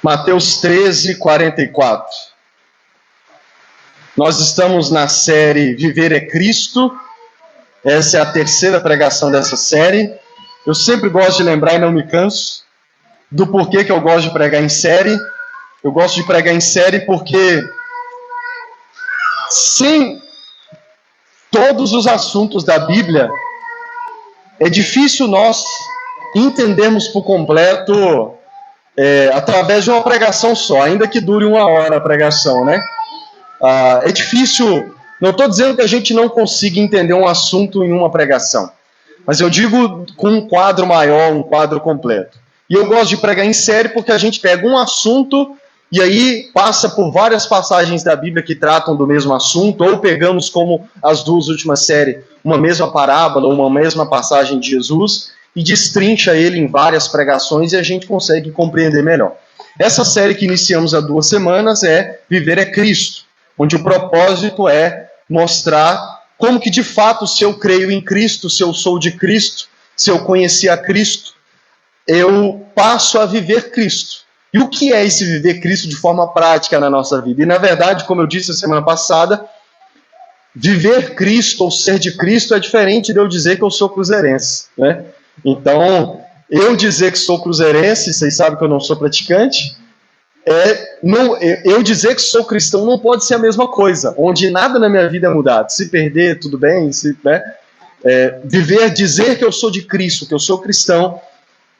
Mateus 13, 44. Nós estamos na série Viver é Cristo. Essa é a terceira pregação dessa série. Eu sempre gosto de lembrar e não me canso do porquê que eu gosto de pregar em série. Eu gosto de pregar em série porque sem todos os assuntos da Bíblia, é difícil nós entendermos por completo através de uma pregação só, ainda que dure 1 hora a pregação, né? É difícil, não estou dizendo que a gente não consiga entender um assunto em uma pregação, mas eu digo com um quadro maior, um quadro completo. E eu gosto de pregar em série porque a gente pega um assunto e aí passa por várias passagens da Bíblia que tratam do mesmo assunto, ou pegamos como as duas últimas séries, uma mesma parábola, uma mesma passagem de Jesus, e destrincha ele em várias pregações e a gente consegue compreender melhor. Essa série que iniciamos há 2 semanas é Viver é Cristo, onde o propósito é mostrar como que de fato, se eu creio em Cristo, se eu sou de Cristo, se eu conheci a Cristo, eu passo a viver Cristo. E o que é esse viver Cristo de forma prática na nossa vida? E na verdade, como eu disse a semana passada, viver Cristo ou ser de Cristo é diferente de eu dizer que eu sou cruzeirense, né? Então, eu dizer que sou cruzeirense, vocês sabem que eu não sou praticante, eu dizer que sou cristão não pode ser a mesma coisa, onde nada na minha vida é mudado. Se perder, tudo bem, dizer que eu sou de Cristo, que eu sou cristão,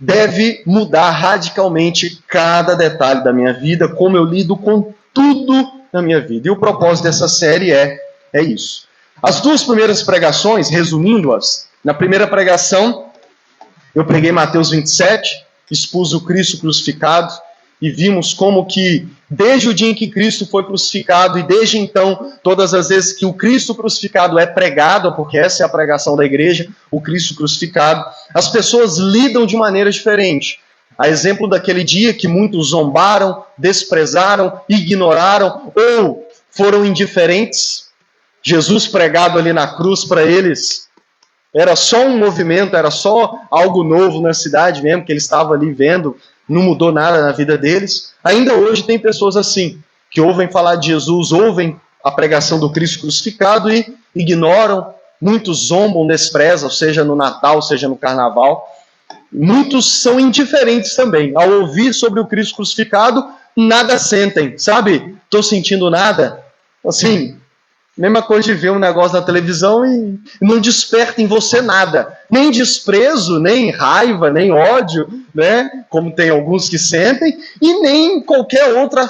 deve mudar radicalmente cada detalhe da minha vida, como eu lido com tudo na minha vida. E o propósito dessa série é isso. As 2 primeiras pregações, resumindo-as, na primeira pregação, eu preguei Mateus 27, expus o Cristo crucificado, e vimos como que, desde o dia em que Cristo foi crucificado, e desde então, todas as vezes que o Cristo crucificado é pregado, porque essa é a pregação da igreja, o Cristo crucificado, as pessoas lidam de maneira diferente. A exemplo daquele dia que muitos zombaram, desprezaram, ignoraram, ou foram indiferentes. Jesus pregado ali na cruz para eles era só um movimento, era só algo novo na cidade mesmo, que eles estavam ali vendo, não mudou nada na vida deles. Ainda hoje tem pessoas assim, que ouvem falar de Jesus, ouvem a pregação do Cristo crucificado e ignoram, muitos zombam, desprezam, seja no Natal, seja no Carnaval. Muitos são indiferentes também. Ao ouvir sobre o Cristo crucificado, nada sentem, sabe? Estou sentindo nada. Assim, mesma coisa de ver um negócio na televisão e não desperta em você nada. Nem desprezo, nem raiva, nem ódio, né? Como tem alguns que sentem, e nem qualquer outra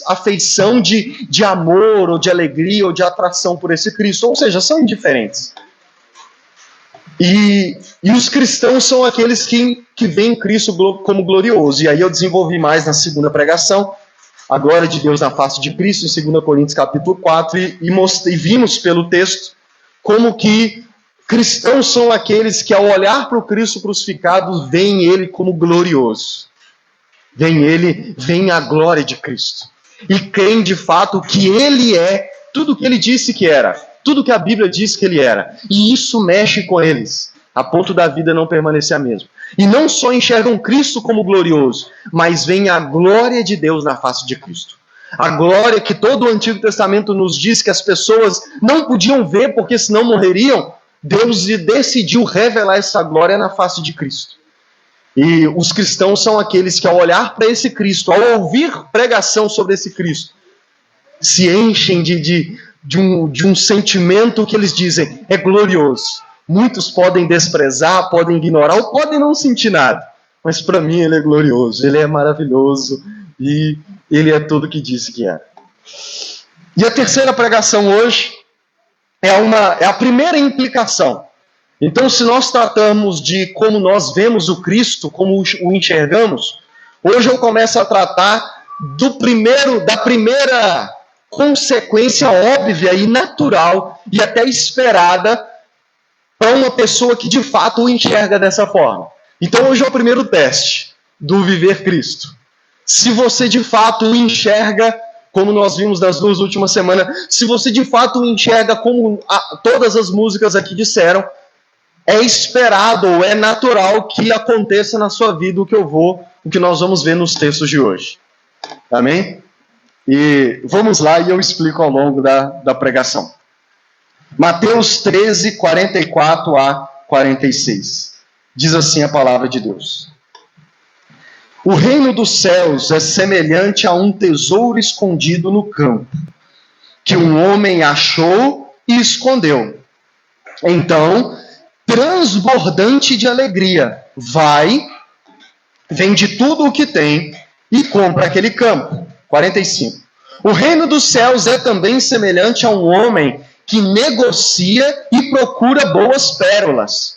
afeição de amor, ou de alegria, ou de atração por esse Cristo. Ou seja, são indiferentes. E os cristãos são aqueles que veem Cristo como glorioso. E aí eu desenvolvi mais na segunda pregação, a glória de Deus na face de Cristo, em 2 Coríntios capítulo 4, e vimos pelo texto como que cristãos são aqueles que, ao olhar para o Cristo crucificado, veem ele como glorioso. Veem a glória de Cristo. E creem de fato que ele é tudo o que ele disse que era, tudo que a Bíblia diz que ele era. E isso mexe com eles, a ponto da vida não permanecer a mesma. E não só enxergam Cristo como glorioso, mas veem a glória de Deus na face de Cristo. A glória que todo o Antigo Testamento nos diz que as pessoas não podiam ver, porque senão morreriam. Deus decidiu revelar essa glória na face de Cristo. E os cristãos são aqueles que, ao olhar para esse Cristo, ao ouvir pregação sobre esse Cristo, se enchem de um sentimento que eles dizem, é glorioso. Muitos podem desprezar, podem ignorar, ou podem não sentir nada. Mas para mim ele é glorioso, ele é maravilhoso, e ele é tudo o que disse que era. E a terceira pregação hoje é a primeira implicação. Então, se nós tratamos de como nós vemos o Cristo, como o enxergamos, hoje eu começo a tratar da primeira consequência óbvia e natural e até esperada para uma pessoa que de fato o enxerga dessa forma. Então hoje é o primeiro teste do viver Cristo. Se você de fato o enxerga, como nós vimos nas 2 últimas semanas, se você de fato o enxerga como todas as músicas aqui disseram, é esperado ou é natural que aconteça na sua vida o que nós vamos ver nos textos de hoje. Amém? E vamos lá e eu explico ao longo da pregação. Mateus 13, 44 a 46. Diz assim a palavra de Deus. O reino dos céus é semelhante a um tesouro escondido no campo, que um homem achou e escondeu. Então, transbordante de alegria, vende tudo o que tem e compra aquele campo. 45. O reino dos céus é também semelhante a um homem que negocia e procura boas pérolas.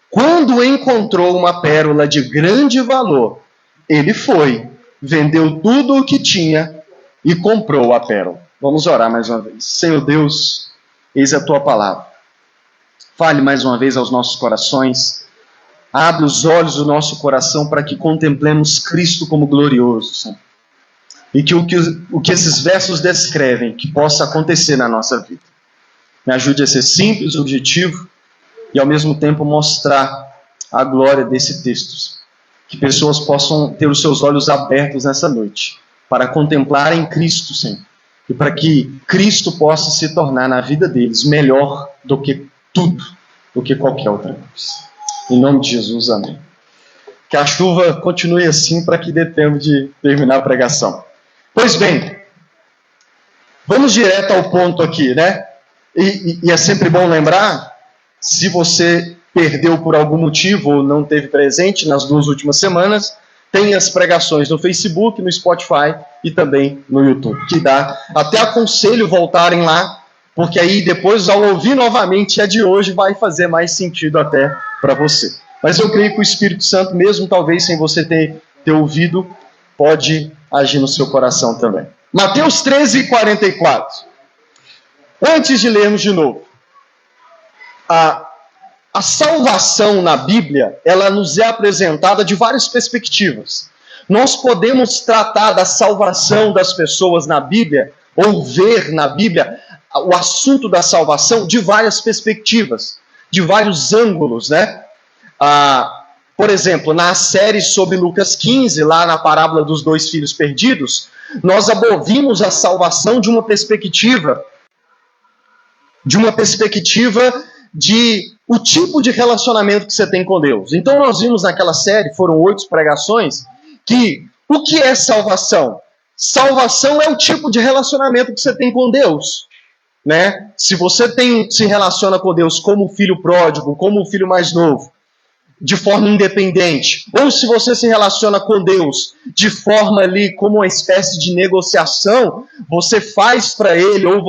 Quando encontrou uma pérola de grande valor, ele foi, vendeu tudo o que tinha e comprou a pérola. Vamos orar mais uma vez. Senhor Deus, eis a tua palavra. Fale mais uma vez aos nossos corações. Abre os olhos do nosso coração para que contemplemos Cristo como glorioso, Senhor. E que o que esses versos descrevem, que possa acontecer na nossa vida. Me ajude a ser simples, objetivo e ao mesmo tempo mostrar a glória desse texto. Que pessoas possam ter os seus olhos abertos nessa noite para contemplarem Cristo, Senhor. E para que Cristo possa se tornar na vida deles melhor do que tudo, do que qualquer outra coisa. Em nome de Jesus, amém. Que a chuva continue assim para que dê tempo de terminar a pregação. Pois bem, vamos direto ao ponto aqui, né? E é sempre bom lembrar, se você perdeu por algum motivo ou não teve presente nas 2 últimas semanas, tem as pregações no Facebook, no Spotify e também no YouTube, que dá. Até aconselho voltarem lá, porque aí depois, ao ouvir novamente a de hoje, vai fazer mais sentido até para você. Mas eu creio que o Espírito Santo, mesmo talvez sem você ter ouvido, pode agir no seu coração também. Mateus 13, 44. Antes de lermos de novo, a salvação na Bíblia, ela nos é apresentada de várias perspectivas. Nós podemos tratar da salvação das pessoas na Bíblia, ou ver na Bíblia o assunto da salvação de várias perspectivas, de vários ângulos, né? Por exemplo, na série sobre Lucas 15, lá na parábola dos 2 filhos perdidos, nós vimos a salvação de uma perspectiva de o tipo de relacionamento que você tem com Deus. Então nós vimos naquela série, foram 8 pregações, que o que é salvação? Salvação é o tipo de relacionamento que você tem com Deus. Né? Se você se relaciona com Deus como o filho pródigo, como o filho mais novo, de forma independente, ou se você se relaciona com Deus de forma ali como uma espécie de negociação, você faz para Ele, ou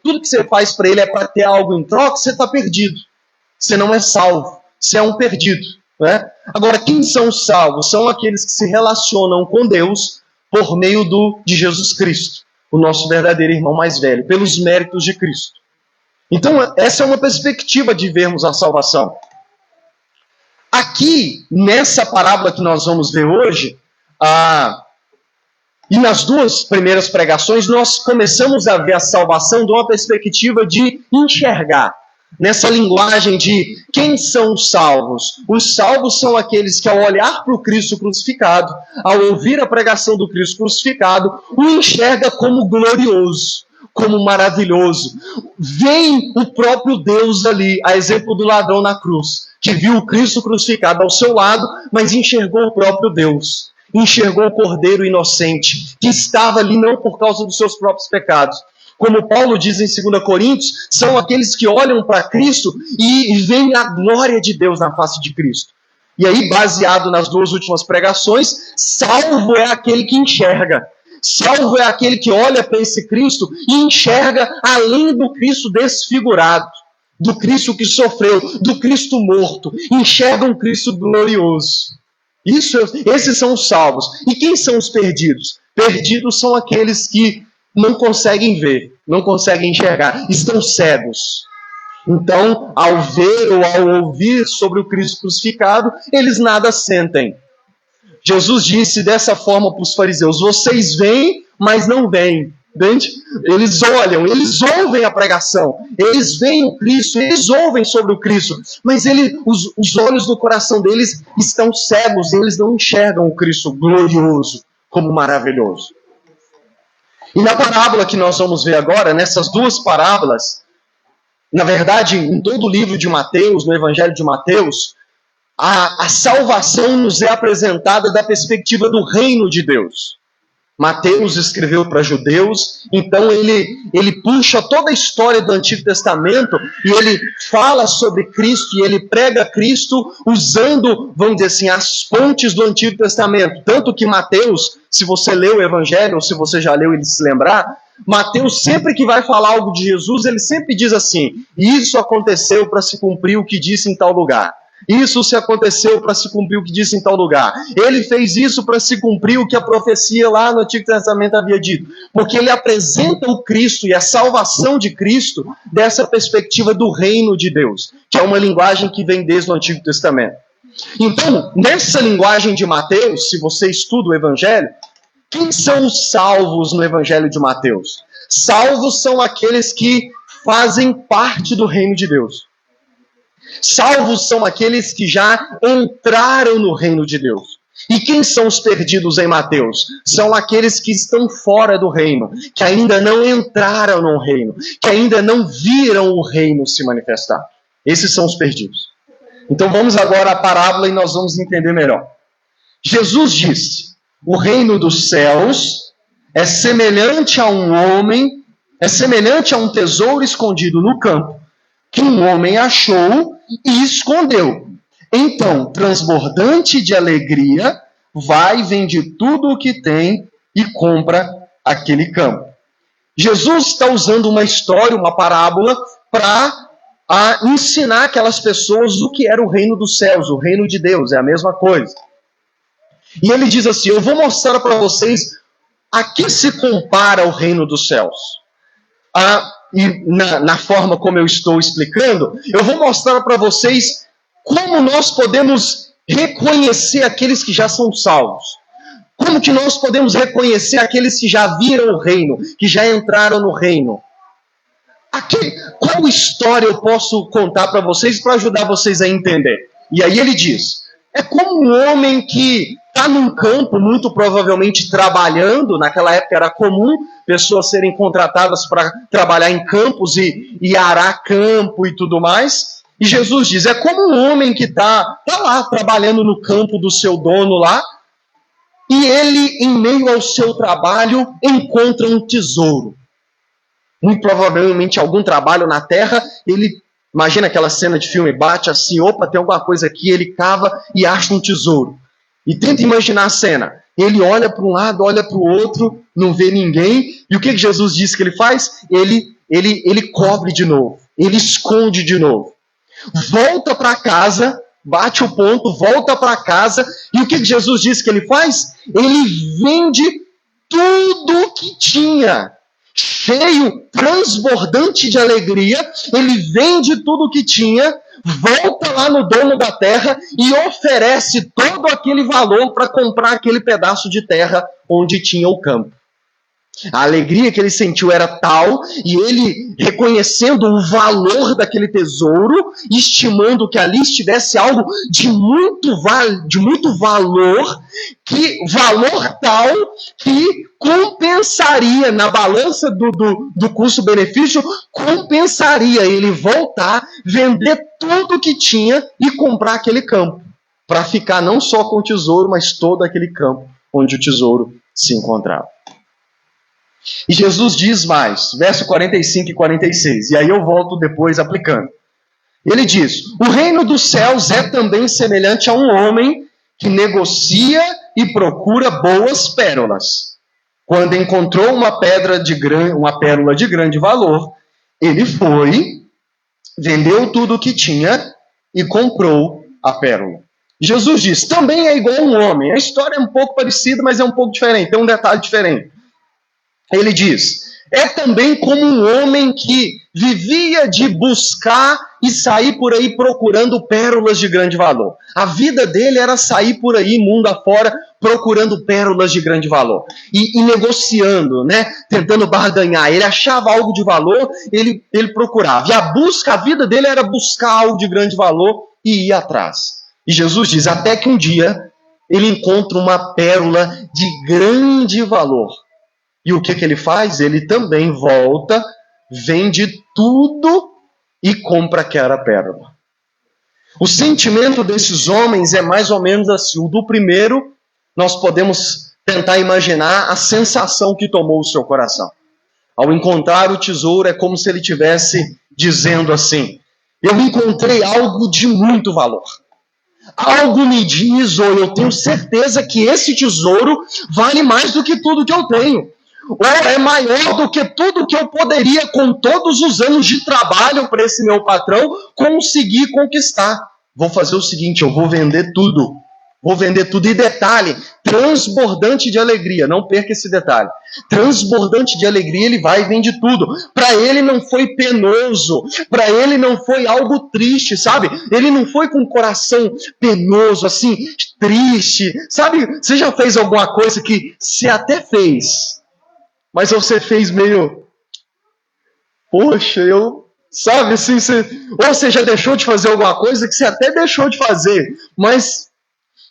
tudo que você faz para Ele é para ter algo em troca, você está perdido. Você não é salvo, você é um perdido. Né? Agora, quem são os salvos? São aqueles que se relacionam com Deus por meio de Jesus Cristo, o nosso verdadeiro irmão mais velho, pelos méritos de Cristo. Então, essa é uma perspectiva de vermos a salvação. Aqui, nessa parábola que nós vamos ver hoje, e nas 2 primeiras pregações, nós começamos a ver a salvação de uma perspectiva de enxergar. Nessa linguagem de quem são os salvos? Os salvos são aqueles que, ao olhar para o Cristo crucificado, ao ouvir a pregação do Cristo crucificado, o enxerga como glorioso, como maravilhoso. Vem o próprio Deus ali, a exemplo do ladrão na cruz, que viu o Cristo crucificado ao seu lado, mas enxergou o próprio Deus. Enxergou o Cordeiro inocente, que estava ali não por causa dos seus próprios pecados. Como Paulo diz em 2 Coríntios, são aqueles que olham para Cristo e veem a glória de Deus na face de Cristo. E aí, baseado nas 2 últimas pregações, salvo é aquele que enxerga. Salvo é aquele que olha para esse Cristo e enxerga além do Cristo desfigurado, do Cristo que sofreu, do Cristo morto. Enxerga um Cristo glorioso. Esses são os salvos. E quem são os perdidos? Perdidos são aqueles que não conseguem ver, não conseguem enxergar, estão cegos. Então, ao ver ou ao ouvir sobre o Cristo crucificado, eles nada sentem. Jesus disse dessa forma para os fariseus: vocês veem, mas não veem. Entende? Eles olham, eles ouvem a pregação, eles veem o Cristo, eles ouvem sobre o Cristo, mas os olhos do coração deles estão cegos, eles não enxergam o Cristo glorioso como maravilhoso. E na parábola que nós vamos ver agora, nessas duas parábolas, na verdade, em todo o livro de Mateus, no Evangelho de Mateus, a salvação nos é apresentada da perspectiva do reino de Deus. Mateus escreveu para judeus, então ele puxa toda a história do Antigo Testamento e ele fala sobre Cristo e ele prega Cristo usando, vamos dizer assim, as pontes do Antigo Testamento. Tanto que Mateus, se você leu o Evangelho, ou se você já leu e se lembrar, Mateus sempre que vai falar algo de Jesus, ele sempre diz assim, isso aconteceu para se cumprir o que disse em tal lugar. Isso se aconteceu para se cumprir o que disse em tal lugar. Ele fez isso para se cumprir o que a profecia lá no Antigo Testamento havia dito. Porque ele apresenta o Cristo e a salvação de Cristo dessa perspectiva do reino de Deus, que é uma linguagem que vem desde o Antigo Testamento. Então, nessa linguagem de Mateus, se você estuda o Evangelho, quem são os salvos no Evangelho de Mateus? Salvos são aqueles que fazem parte do reino de Deus. Salvos são aqueles que já entraram no reino de Deus. E quem são os perdidos em Mateus? São aqueles que estão fora do reino, que ainda não entraram no reino, que ainda não viram o reino se manifestar. Esses são os perdidos. Então vamos agora à parábola e nós vamos entender melhor. Jesus disse, o reino dos céus é semelhante a um homem, é semelhante a um tesouro escondido no campo, que um homem achou e escondeu. Então, transbordante de alegria, vai, vende tudo o que tem e compra aquele campo. Jesus está usando uma história, uma parábola, para ensinar aquelas pessoas o que era o reino dos céus, o reino de Deus, é a mesma coisa. E ele diz assim, eu vou mostrar para vocês a que se compara o reino dos céus. E na forma como eu estou explicando, eu vou mostrar para vocês como nós podemos reconhecer aqueles que já são salvos. Como que nós podemos reconhecer aqueles que já viram o reino, que já entraram no reino. Qual história eu posso contar para vocês para ajudar vocês a entender? E aí ele diz, é como um homem que está num campo, muito provavelmente trabalhando, naquela época era comum pessoas serem contratadas para trabalhar em campos e arar campo e tudo mais. E Jesus diz, é como um homem que está lá trabalhando no campo do seu dono lá, e ele, em meio ao seu trabalho, encontra um tesouro. Muito provavelmente algum trabalho na terra, ele, imagina aquela cena de filme, bate assim, opa, tem alguma coisa aqui, ele cava e acha um tesouro. E tenta imaginar a cena. Ele olha para um lado, olha para o outro, não vê ninguém. E o que Jesus disse que ele faz? Ele cobre de novo. Ele esconde de novo. Volta para casa, bate o ponto, volta para casa. E o que Jesus disse que ele faz? Ele vende tudo que tinha. Cheio, transbordante de alegria, ele vende tudo o que tinha, volta lá no dono da terra e oferece todo aquele valor para comprar aquele pedaço de terra onde tinha o campo. A alegria que ele sentiu era tal, e ele, reconhecendo o valor daquele tesouro, estimando que ali estivesse algo de muito valor, valor tal que compensaria, na balança do custo-benefício, compensaria ele voltar, vender tudo que tinha e comprar aquele campo, para ficar não só com o tesouro, mas todo aquele campo onde o tesouro se encontrava. E Jesus diz mais, verso 45 e 46, e aí eu volto depois aplicando. Ele diz, o reino dos céus é também semelhante a um homem que negocia e procura boas pérolas. Quando encontrou uma pérola de grande valor, ele foi, vendeu tudo o que tinha e comprou a pérola. Jesus diz, também é igual a um homem. A história é um pouco parecida, mas é um pouco diferente, tem um detalhe diferente. Ele diz, é também como um homem que vivia de buscar e sair por aí procurando pérolas de grande valor. A vida dele era sair por aí, mundo afora, procurando pérolas de grande valor. E negociando, né? Tentando barganhar. Ele achava algo de valor, ele procurava. E a vida dele era buscar algo de grande valor e ir atrás. E Jesus diz, até que um dia ele encontra uma pérola de grande valor. E o que ele faz? Ele também volta, vende tudo e compra aquela pérola. O sentimento desses homens é mais ou menos assim. O do primeiro, nós podemos tentar imaginar a sensação que tomou o seu coração. Ao encontrar o tesouro, é como se ele estivesse dizendo assim, eu encontrei algo de muito valor. Algo me diz, ou eu tenho certeza que esse tesouro vale mais do que tudo que eu tenho. Ou é maior do que tudo que eu poderia, com todos os anos de trabalho para esse meu patrão, conseguir conquistar. Vou fazer o seguinte, eu vou vender tudo. Vou vender tudo. E detalhe, transbordante de alegria. Não perca esse detalhe. Transbordante de alegria, ele vai e vende tudo. Para ele não foi penoso. Para ele não foi algo triste, sabe? Ele não foi com o coração penoso, assim, triste. Sabe, você já fez alguma coisa que você até fez, mas você fez meio... Poxa, sabe assim, ou você já deixou de fazer alguma coisa que você até deixou de fazer, mas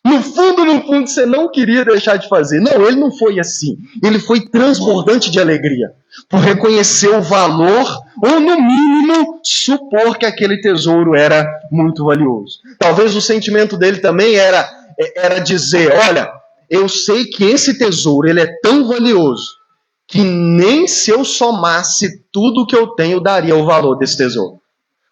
no fundo, você não queria deixar de fazer. Não, ele não foi assim. Ele foi transbordante de alegria, por reconhecer o valor, ou no mínimo, supor que aquele tesouro era muito valioso. Talvez o sentimento dele também era dizer, olha, eu sei que esse tesouro ele é tão valioso, que nem se eu somasse tudo que eu tenho, daria o valor desse tesouro.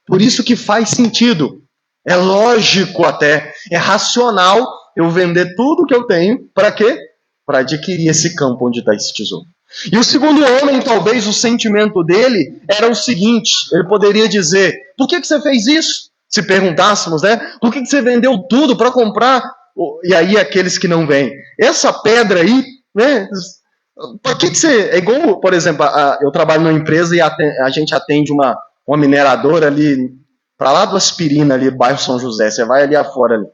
Por isso que faz sentido, é lógico até, é racional eu vender tudo que eu tenho, para quê? Para adquirir esse campo onde está esse tesouro. E o segundo homem, talvez o sentimento dele era o seguinte, ele poderia dizer, por que você fez isso? Se perguntássemos, né? Por que você vendeu tudo para comprar? E aí aqueles que não vêm, essa pedra aí, né? Por que você... É igual, por exemplo, eu trabalho numa empresa e a gente atende uma mineradora ali, para lá do Aspirina, ali, bairro São José. Você vai ali afora. Ali.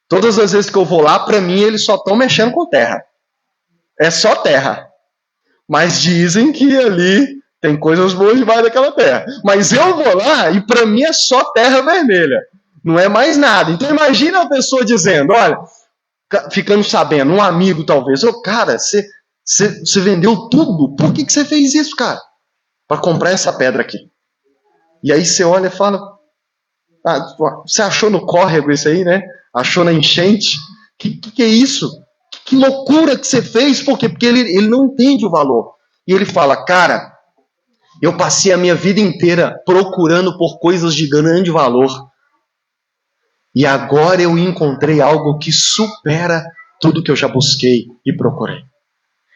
Todas as vezes que eu vou lá, para mim, eles só estão mexendo com terra. É só terra. Mas dizem que ali tem coisas boas debaixo daquela terra. Mas eu vou lá e para mim é só terra vermelha. Não é mais nada. Então imagina a pessoa dizendo, olha, ficando sabendo, um amigo talvez, cara, você vendeu tudo? Por que você fez isso, cara? Para comprar essa pedra aqui. E aí você olha e fala, você achou no córrego isso aí, né? Achou na enchente? Que é isso? Que loucura que você fez? Por quê? Porque ele não entende o valor. E ele fala, cara, eu passei a minha vida inteira procurando por coisas de grande valor. E agora eu encontrei algo que supera tudo que eu já busquei e procurei.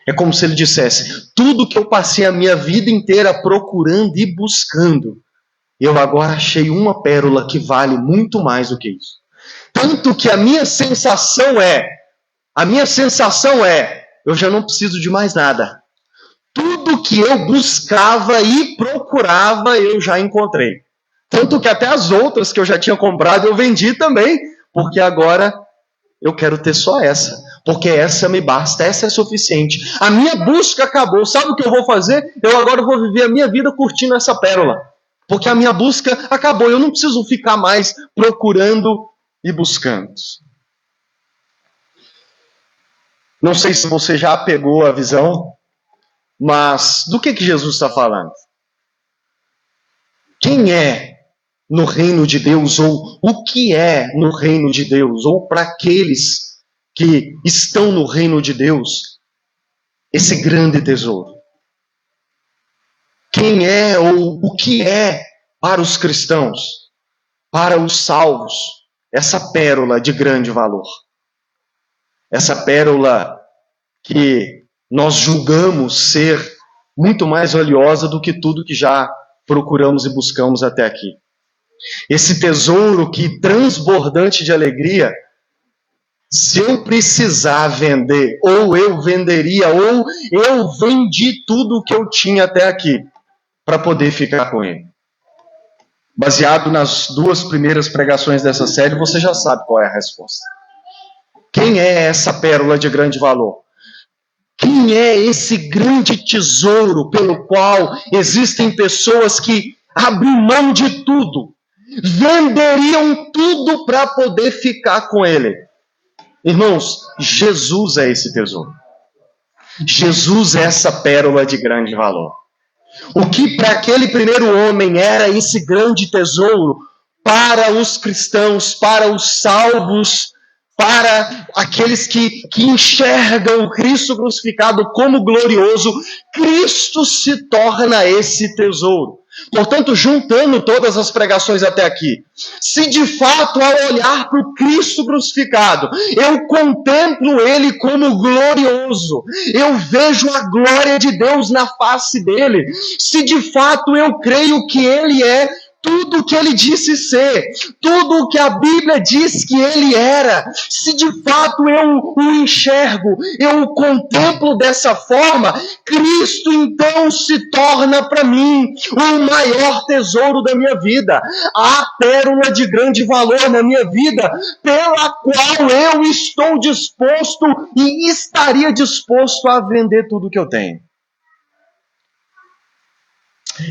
É como se ele dissesse, tudo que eu passei a minha vida inteira procurando e buscando, eu agora achei uma pérola que vale muito mais do que isso. Tanto que a minha sensação é, eu já não preciso de mais nada. Tudo que eu buscava e procurava, eu já encontrei. Tanto que até as outras que eu já tinha comprado, eu vendi também, porque agora eu quero ter só essa. Porque essa me basta, essa é suficiente. A minha busca acabou. Sabe o que eu vou fazer? Eu agora vou viver a minha vida curtindo essa pérola. Porque a minha busca acabou. Eu não preciso ficar mais procurando e buscando. Não sei se você já pegou a visão, mas do que Jesus está falando? Quem é no reino de Deus, ou o que é no reino de Deus, ou para aqueles que estão no reino de Deus, esse grande tesouro? Quem é ou o que é para os cristãos, para os salvos, essa pérola de grande valor? Essa pérola que nós julgamos ser muito mais valiosa do que tudo que já procuramos e buscamos até aqui. Esse tesouro que, transbordante de alegria, Se eu precisar vender, ou eu venderia, ou eu vendi tudo o que eu tinha até aqui para poder ficar com ele. Baseado nas 2 primeiras pregações dessa série, você já sabe qual é a resposta. Quem é essa pérola de grande valor? Quem é esse grande tesouro pelo qual existem pessoas que abrem mão de tudo, venderiam tudo para poder ficar com ele? Irmãos, Jesus é esse tesouro. Jesus é essa pérola de grande valor. O que para aquele primeiro homem era esse grande tesouro, para os cristãos, para os salvos, para aqueles que enxergam o Cristo crucificado como glorioso, Cristo se torna esse tesouro. Portanto, juntando todas as pregações até aqui, se de fato ao olhar para o Cristo crucificado, eu contemplo Ele como glorioso, eu vejo a glória de Deus na face dele, se de fato eu creio que Ele é tudo o que ele disse ser, tudo o que a Bíblia diz que ele era, se de fato eu o enxergo, eu o contemplo dessa forma, Cristo então se torna para mim o maior tesouro da minha vida, a pérola de grande valor na minha vida, pela qual eu estou disposto e estaria disposto a vender tudo que eu tenho.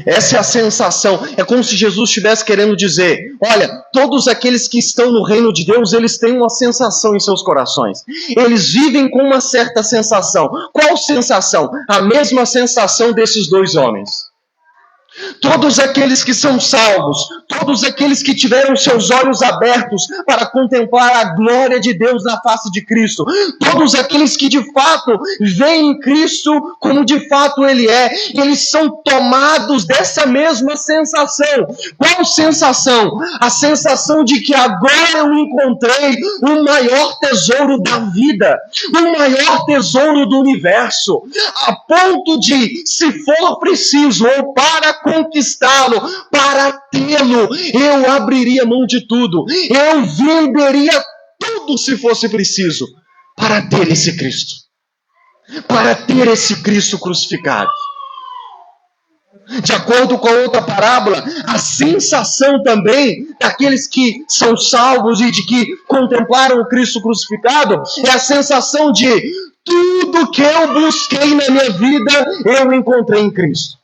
Essa é a sensação, é como se Jesus estivesse querendo dizer, olha, todos aqueles que estão no reino de Deus, eles têm uma sensação em seus corações, eles vivem com uma certa sensação. Qual sensação? A mesma sensação desses 2 homens. Todos aqueles que são salvos, todos aqueles que tiveram seus olhos abertos para contemplar a glória de Deus na face de Cristo, todos aqueles que de fato veem Cristo como de fato Ele é, eles são tomados dessa mesma sensação. Qual sensação? A sensação de que agora eu encontrei o maior tesouro da vida, o maior tesouro do universo, a ponto de, se for preciso, ou para conquistá-lo, para tê-lo, eu abriria mão de tudo, eu venderia tudo se fosse preciso, para ter esse Cristo, para ter esse Cristo crucificado. De acordo com a outra parábola, a sensação também daqueles que são salvos e de que contemplaram o Cristo crucificado é a sensação de tudo que eu busquei na minha vida, eu encontrei em Cristo.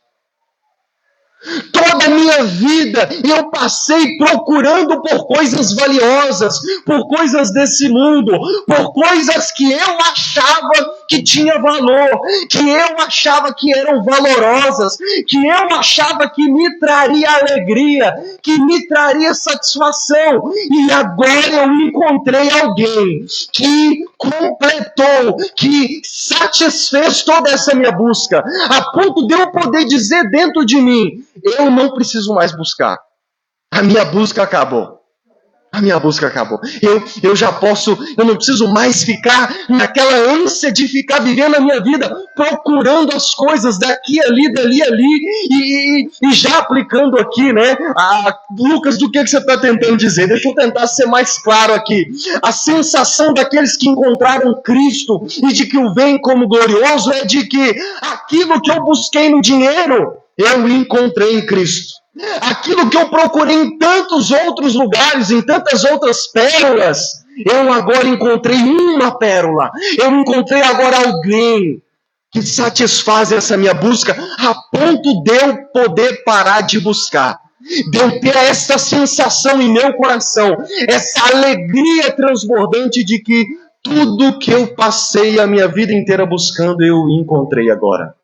Toda a minha vida eu passei procurando por coisas valiosas, por coisas desse mundo, por coisas que eu achava que tinha valor, que eu achava que eram valorosas, que eu achava que me traria alegria, que me traria satisfação. E agora eu encontrei alguém que completou, que satisfez toda essa minha busca, a ponto de eu poder dizer dentro de mim, eu não preciso mais buscar. A minha busca acabou. A minha busca acabou. Eu já posso, eu não preciso mais ficar naquela ânsia de ficar vivendo a minha vida, procurando as coisas daqui, ali, dali, ali, e já aplicando aqui, né? Lucas, do que você está tentando dizer? Deixa eu tentar ser mais claro aqui. A sensação daqueles que encontraram Cristo e de que o veem como glorioso é de que aquilo que eu busquei no dinheiro, eu encontrei em Cristo. Aquilo que eu procurei em tantos outros lugares, em tantas outras pérolas, eu agora encontrei uma pérola. Eu encontrei agora alguém que satisfaz essa minha busca a ponto de eu poder parar de buscar. De eu ter essa sensação em meu coração, essa alegria transbordante de que tudo que eu passei a minha vida inteira buscando, eu encontrei agora.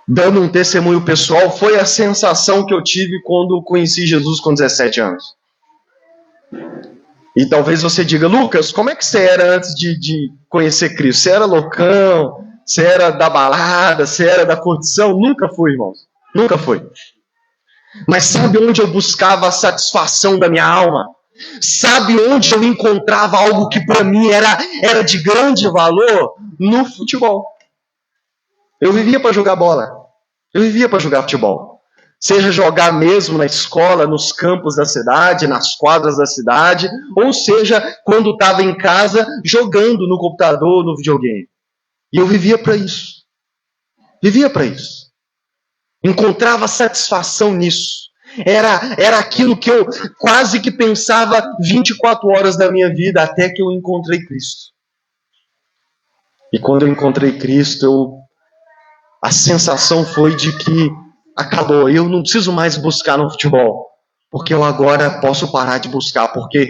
Dando um testemunho pessoal, foi a sensação que eu tive quando conheci Jesus com 17 anos. E talvez você diga, Lucas, como é que você era antes de conhecer Cristo? Você era loucão? Você era da balada? Você era da curtição? Nunca fui, irmãos. Nunca fui. Mas sabe onde eu buscava a satisfação da minha alma? Sabe onde eu encontrava algo que para mim era de grande valor? No futebol. Eu vivia para jogar bola. Eu vivia para jogar futebol. Seja jogar mesmo na escola, nos campos da cidade, nas quadras da cidade, ou seja, quando estava em casa, jogando no computador, no videogame. E eu vivia para isso. Vivia para isso. Encontrava satisfação nisso. Era aquilo que eu quase que pensava 24 horas da minha vida, até que eu encontrei Cristo. E quando eu encontrei Cristo, a sensação foi de que acabou, eu não preciso mais buscar no futebol, porque eu agora posso parar de buscar, porque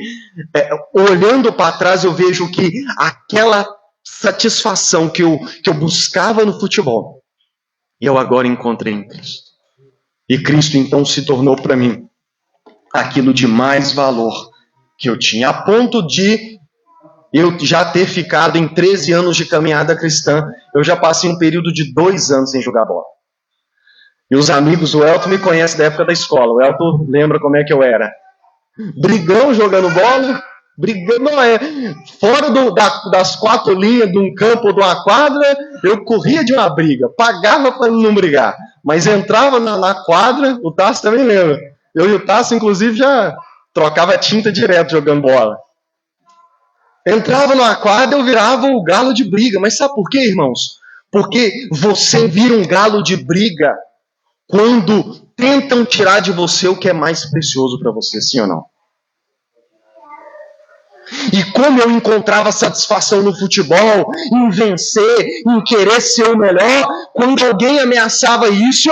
olhando para trás eu vejo que aquela satisfação que eu buscava no futebol, eu agora encontrei em Cristo. E Cristo então se tornou para mim aquilo de mais valor que eu tinha, a ponto de eu já ter ficado em 13 anos de caminhada cristã, eu já passei um período de 2 anos sem jogar bola. E os amigos, o Elton me conhece da época da escola. O Elton lembra como é que eu era. Brigão jogando bola, brigando, fora das 4 linhas de um campo ou de uma quadra, eu corria de uma briga, pagava para não brigar. Mas entrava na quadra, o Tasso também lembra. Eu e o Tasso, inclusive, já trocava tinta direto jogando bola. Entrava numa quadra, eu virava o galo de briga. Mas sabe por quê, irmãos? Porque você vira um galo de briga quando tentam tirar de você o que é mais precioso para você, sim ou não? E como eu encontrava satisfação no futebol, em vencer, em querer ser o melhor, quando alguém ameaçava isso,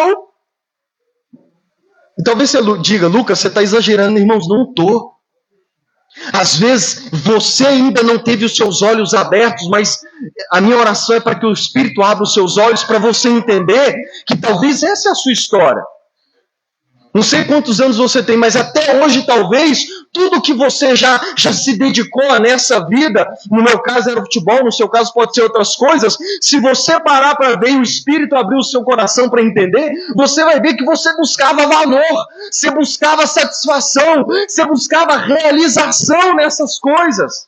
E talvez você diga, Lucas, você está exagerando, irmãos, não estou. Às vezes você ainda não teve os seus olhos abertos, mas a minha oração é para que o Espírito abra os seus olhos para você entender que talvez essa é a sua história. Não sei quantos anos você tem, mas até hoje talvez tudo que você já se dedicou nessa vida, no meu caso era o futebol, no seu caso pode ser outras coisas, se você parar para ver e o Espírito abrir o seu coração para entender, você vai ver que você buscava valor, você buscava satisfação, você buscava realização nessas coisas.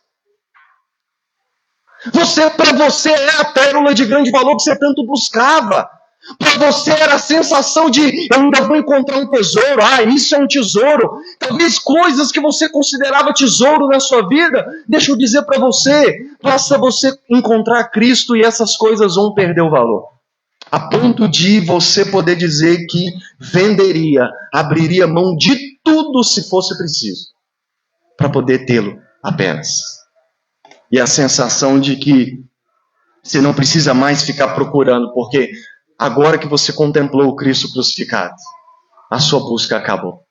Para você é a pérola de grande valor que você tanto buscava. Para você era a sensação de eu ainda vou encontrar um tesouro, isso é um tesouro. Talvez coisas que você considerava tesouro na sua vida, deixa eu dizer para você, basta você encontrar Cristo e essas coisas vão perder o valor. A ponto de você poder dizer que venderia, abriria mão de tudo se fosse preciso, para poder tê-lo apenas. E a sensação de que você não precisa mais ficar procurando, porque agora que você contemplou o Cristo crucificado, a sua busca acabou.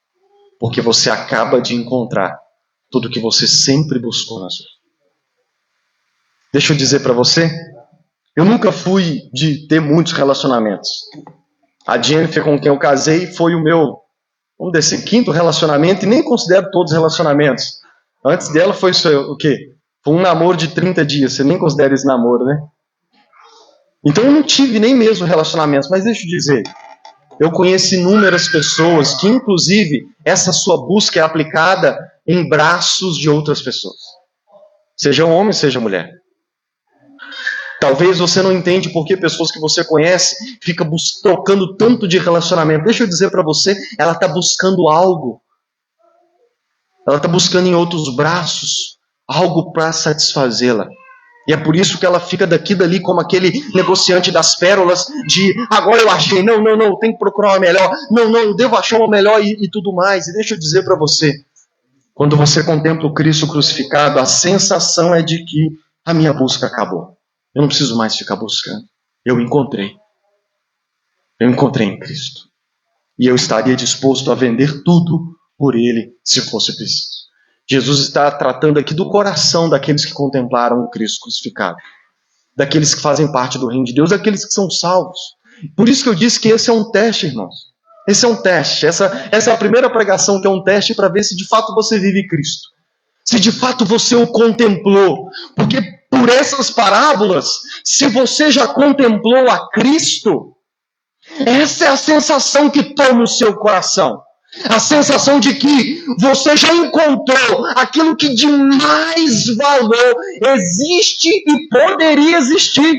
Porque você acaba de encontrar tudo que você sempre buscou na sua vida. Deixa eu dizer para você, eu nunca fui de ter muitos relacionamentos. A Jennifer com quem eu casei foi o meu, vamos dizer, 5º relacionamento, e nem considero todos relacionamentos. Antes dela foi o quê? Foi um namoro de 30 dias, você nem considera esse namoro, né? Então eu não tive nem mesmo relacionamentos, mas deixa eu dizer, eu conheço inúmeras pessoas que inclusive essa sua busca é aplicada em braços de outras pessoas. Seja homem, seja mulher. Talvez você não entende por que pessoas que você conhece ficam trocando tanto de relacionamento. Deixa eu dizer para você, ela está buscando algo. Ela está buscando em outros braços algo para satisfazê-la. E é por isso que ela fica daqui e dali como aquele negociante das pérolas de agora eu achei, não, tem que procurar uma melhor, não, eu devo achar uma melhor e tudo mais. E deixa eu dizer para você, quando você contempla o Cristo crucificado, a sensação é de que a minha busca acabou. Eu não preciso mais ficar buscando. Eu encontrei em Cristo. E eu estaria disposto a vender tudo por Ele, se fosse preciso. Jesus está tratando aqui do coração daqueles que contemplaram o Cristo crucificado. Daqueles que fazem parte do reino de Deus, daqueles que são salvos. Por isso que eu disse que esse é um teste, irmãos. Esse é um teste. Essa é a primeira pregação que é um teste para ver se de fato você vive Cristo. Se de fato você o contemplou. Porque por essas parábolas, se você já contemplou a Cristo, essa é a sensação que toma o seu coração. A sensação de que você já encontrou aquilo que de mais valor existe e poderia existir.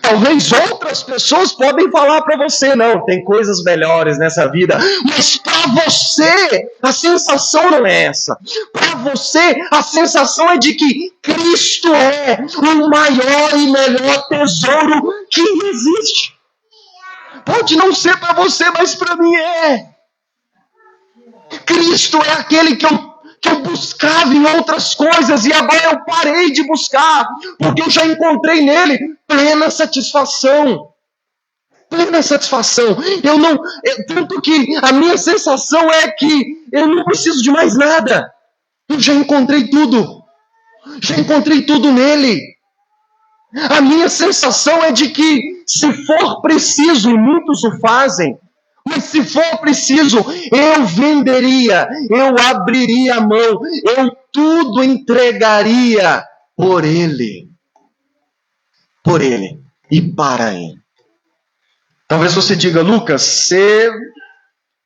Talvez outras pessoas podem falar para você, não, tem coisas melhores nessa vida, mas para você a sensação não é essa. Para você a sensação é de que Cristo é o maior e melhor tesouro que existe. Pode não ser para você, mas para mim é. Cristo é aquele que eu buscava em outras coisas e agora eu parei de buscar, porque eu já encontrei nele plena satisfação. Plena satisfação. Tanto que a minha sensação é que eu não preciso de mais nada. Eu já encontrei tudo. Já encontrei tudo nele. A minha sensação é de que, se for preciso, e muitos o fazem, mas se for preciso, eu venderia, eu abriria a mão, eu tudo entregaria por Ele. Por Ele e para Ele. Talvez você diga, Lucas, você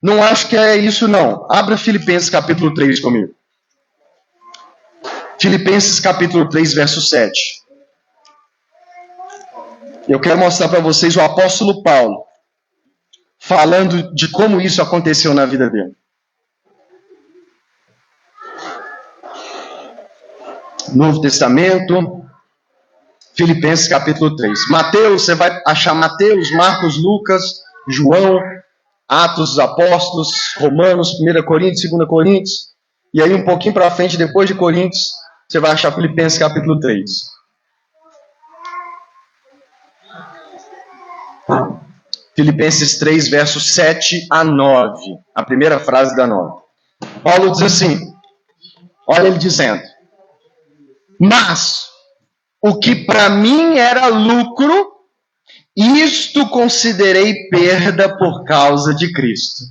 não acha que é isso não. Abra Filipenses capítulo 3 comigo. Filipenses capítulo 3, verso 7. Eu quero mostrar para vocês o apóstolo Paulo falando de como isso aconteceu na vida dele. Novo Testamento, Filipenses capítulo 3. Mateus, você vai achar Mateus, Marcos, Lucas, João, Atos dos Apóstolos, Romanos, 1 Coríntios, 2 Coríntios. E aí um pouquinho para frente, depois de Coríntios, você vai achar Filipenses capítulo 3. Filipenses 3, versos 7 a 9. A primeira frase da 9. Paulo diz assim, olha ele dizendo, mas o que para mim era lucro, isto considerei perda por causa de Cristo.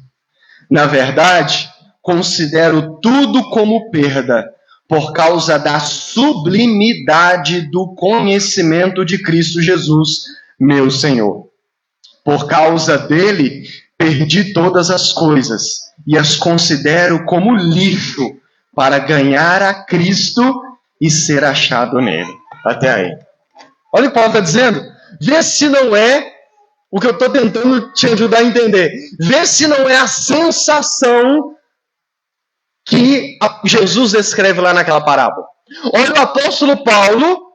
Na verdade, considero tudo como perda, por causa da sublimidade do conhecimento de Cristo Jesus, meu Senhor. Por causa dele, perdi todas as coisas e as considero como lixo para ganhar a Cristo e ser achado nele. Até aí. Olha o que Paulo está dizendo. Vê se não é o que eu estou tentando te ajudar a entender. Vê se não é a sensação que Jesus descreve lá naquela parábola. Olha o apóstolo Paulo,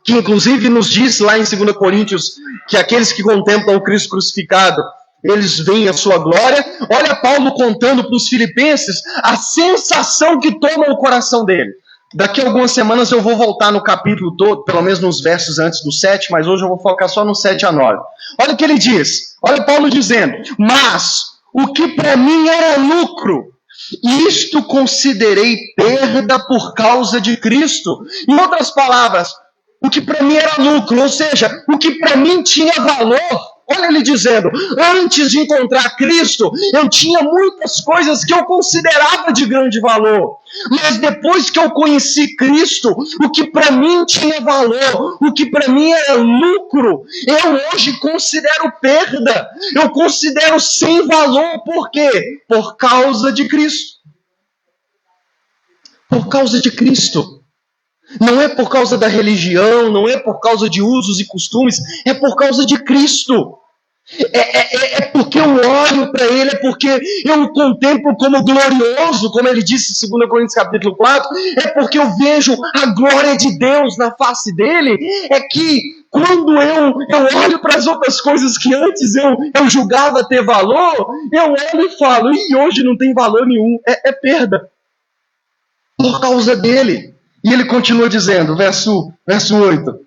que inclusive nos diz lá em 2 Coríntios que aqueles que contemplam o Cristo crucificado, eles veem a sua glória. Olha Paulo contando para os filipenses a sensação que toma o coração dele. Daqui a algumas semanas eu vou voltar no capítulo todo, pelo menos nos versos antes do 7, mas hoje eu vou focar só no 7 a 9. Olha o que ele diz. Olha Paulo dizendo, mas o que para mim era lucro, isto considerei perda por causa de Cristo. Em outras palavras, o que para mim era lucro, ou seja, o que para mim tinha valor. Olha ele dizendo, antes de encontrar Cristo, eu tinha muitas coisas que eu considerava de grande valor. Mas depois que eu conheci Cristo, o que para mim tinha valor, o que para mim era lucro, eu hoje considero perda. Eu considero sem valor. Por quê? Por causa de Cristo. Por causa de Cristo. Não é por causa da religião, não é por causa de usos e costumes, é por causa de Cristo. É porque eu olho para Ele, é porque eu o contemplo como glorioso, como ele disse em 2 Coríntios capítulo 4, é porque eu vejo a glória de Deus na face dele, é que quando eu olho para as outras coisas que antes eu julgava ter valor, eu olho e falo, e hoje não tem valor nenhum, é perda. Por causa dele. E ele continua dizendo, verso 8,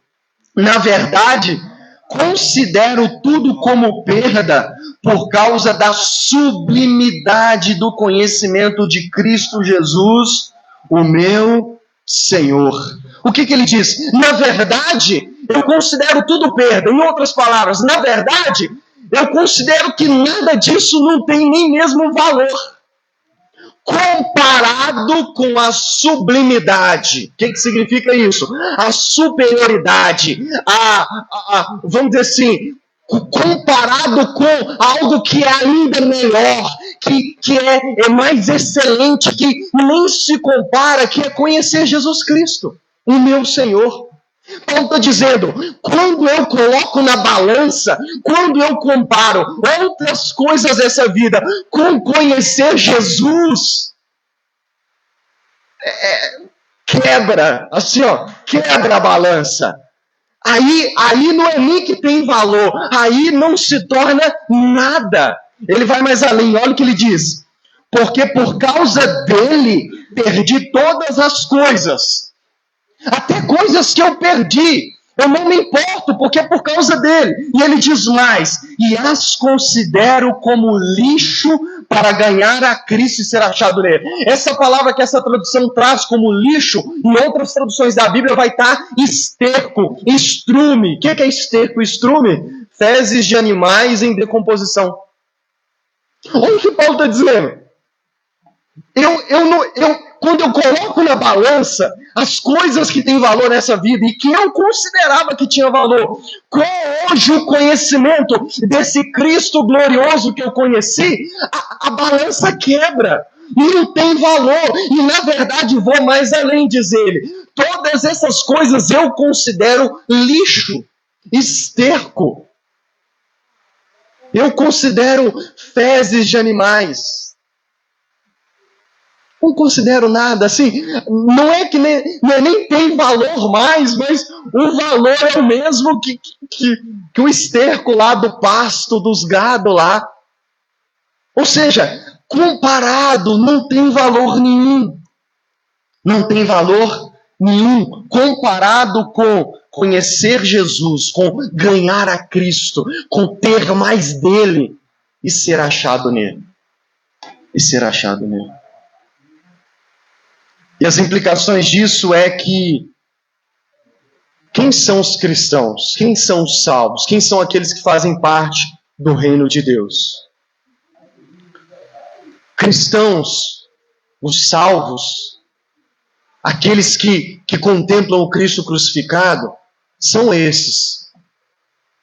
na verdade, considero tudo como perda por causa da sublimidade do conhecimento de Cristo Jesus, o meu Senhor. O que ele diz? Na verdade, eu considero tudo perda. Em outras palavras, na verdade, eu considero que nada disso não tem nem mesmo valor. Comparado com a sublimidade. O que significa isso? A superioridade, vamos dizer assim, comparado com algo que é ainda melhor, que é mais excelente, que nem se compara, que é conhecer Jesus Cristo, o meu Senhor. Paulo está dizendo, quando eu coloco na balança, quando eu comparo outras coisas dessa vida com conhecer Jesus, quebra, assim, ó, quebra a balança. Aí não é nem que tem valor, aí não se torna nada. Ele vai mais além, olha o que ele diz. Porque por causa dele, perdi todas as coisas. Até coisas que eu perdi, eu não me importo, porque é por causa dele. E ele diz mais, e as considero como lixo para ganhar a Cristo e ser achado nele. Essa palavra que essa tradução traz como lixo, em outras traduções da Bíblia vai estar esterco, estrume. O que é esterco e estrume? Fezes de animais em decomposição. Olha o que Paulo está dizendo. Quando eu coloco na balança as coisas que têm valor nessa vida e que eu considerava que tinha valor, com hoje o conhecimento desse Cristo glorioso que eu conheci, a balança quebra. E não tem valor. E na verdade vou mais além, diz ele. Todas essas coisas eu considero lixo, esterco. Eu considero fezes de animais. Não considero nada, assim, não é que nem tem valor mais, mas o valor é o mesmo que o esterco lá do pasto, dos gado lá. Ou seja, comparado, não tem valor nenhum. Não tem valor nenhum comparado com conhecer Jesus, com ganhar a Cristo, com ter mais dele e ser achado nele. E ser achado nele. E as implicações disso é que quem são os cristãos? Quem são os salvos? Quem são aqueles que fazem parte do reino de Deus? Cristãos, os salvos, aqueles que contemplam o Cristo crucificado, são esses.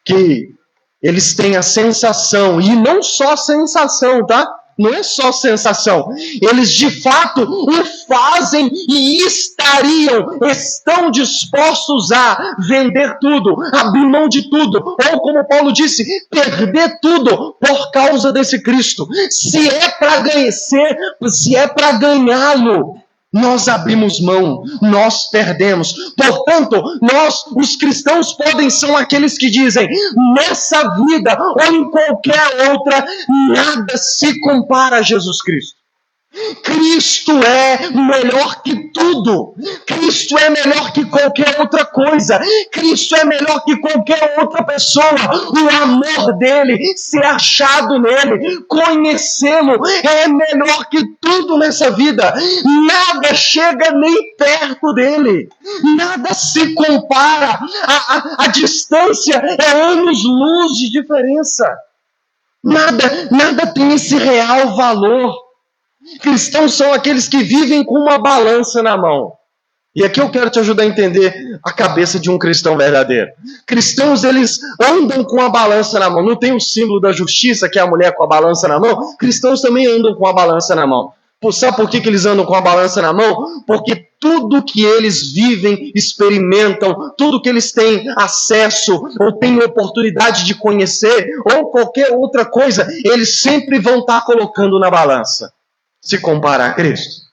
Que eles têm a sensação, e não só a sensação, tá? Não é só sensação. Eles de fato o fazem e estão dispostos a vender tudo, abrir mão de tudo, ou como Paulo disse, perder tudo por causa desse Cristo. Se é para ganhá-lo, nós abrimos mão, nós perdemos. Portanto, nós, os cristãos, são aqueles que dizem, nessa vida ou em qualquer outra, nada se compara a Jesus Cristo. Cristo é melhor que tudo. Cristo é melhor que qualquer outra coisa. Cristo é melhor que qualquer outra pessoa. O amor dele, ser achado nele, conhecê-lo, é melhor que tudo nessa vida. Nada chega nem perto dele. Nada se compara. A distância é anos-luz de diferença. Nada tem esse real valor. Cristãos são aqueles que vivem com uma balança na mão. E aqui eu quero te ajudar a entender a cabeça de um cristão verdadeiro. Cristãos, eles andam com a balança na mão. Não tem o símbolo da justiça, que é a mulher com a balança na mão? Cristãos também andam com a balança na mão. Sabe por que eles andam com a balança na mão? Porque tudo que eles vivem, experimentam, tudo que eles têm acesso, ou têm oportunidade de conhecer, ou qualquer outra coisa, eles sempre vão estar colocando na balança. Se compara a Cristo.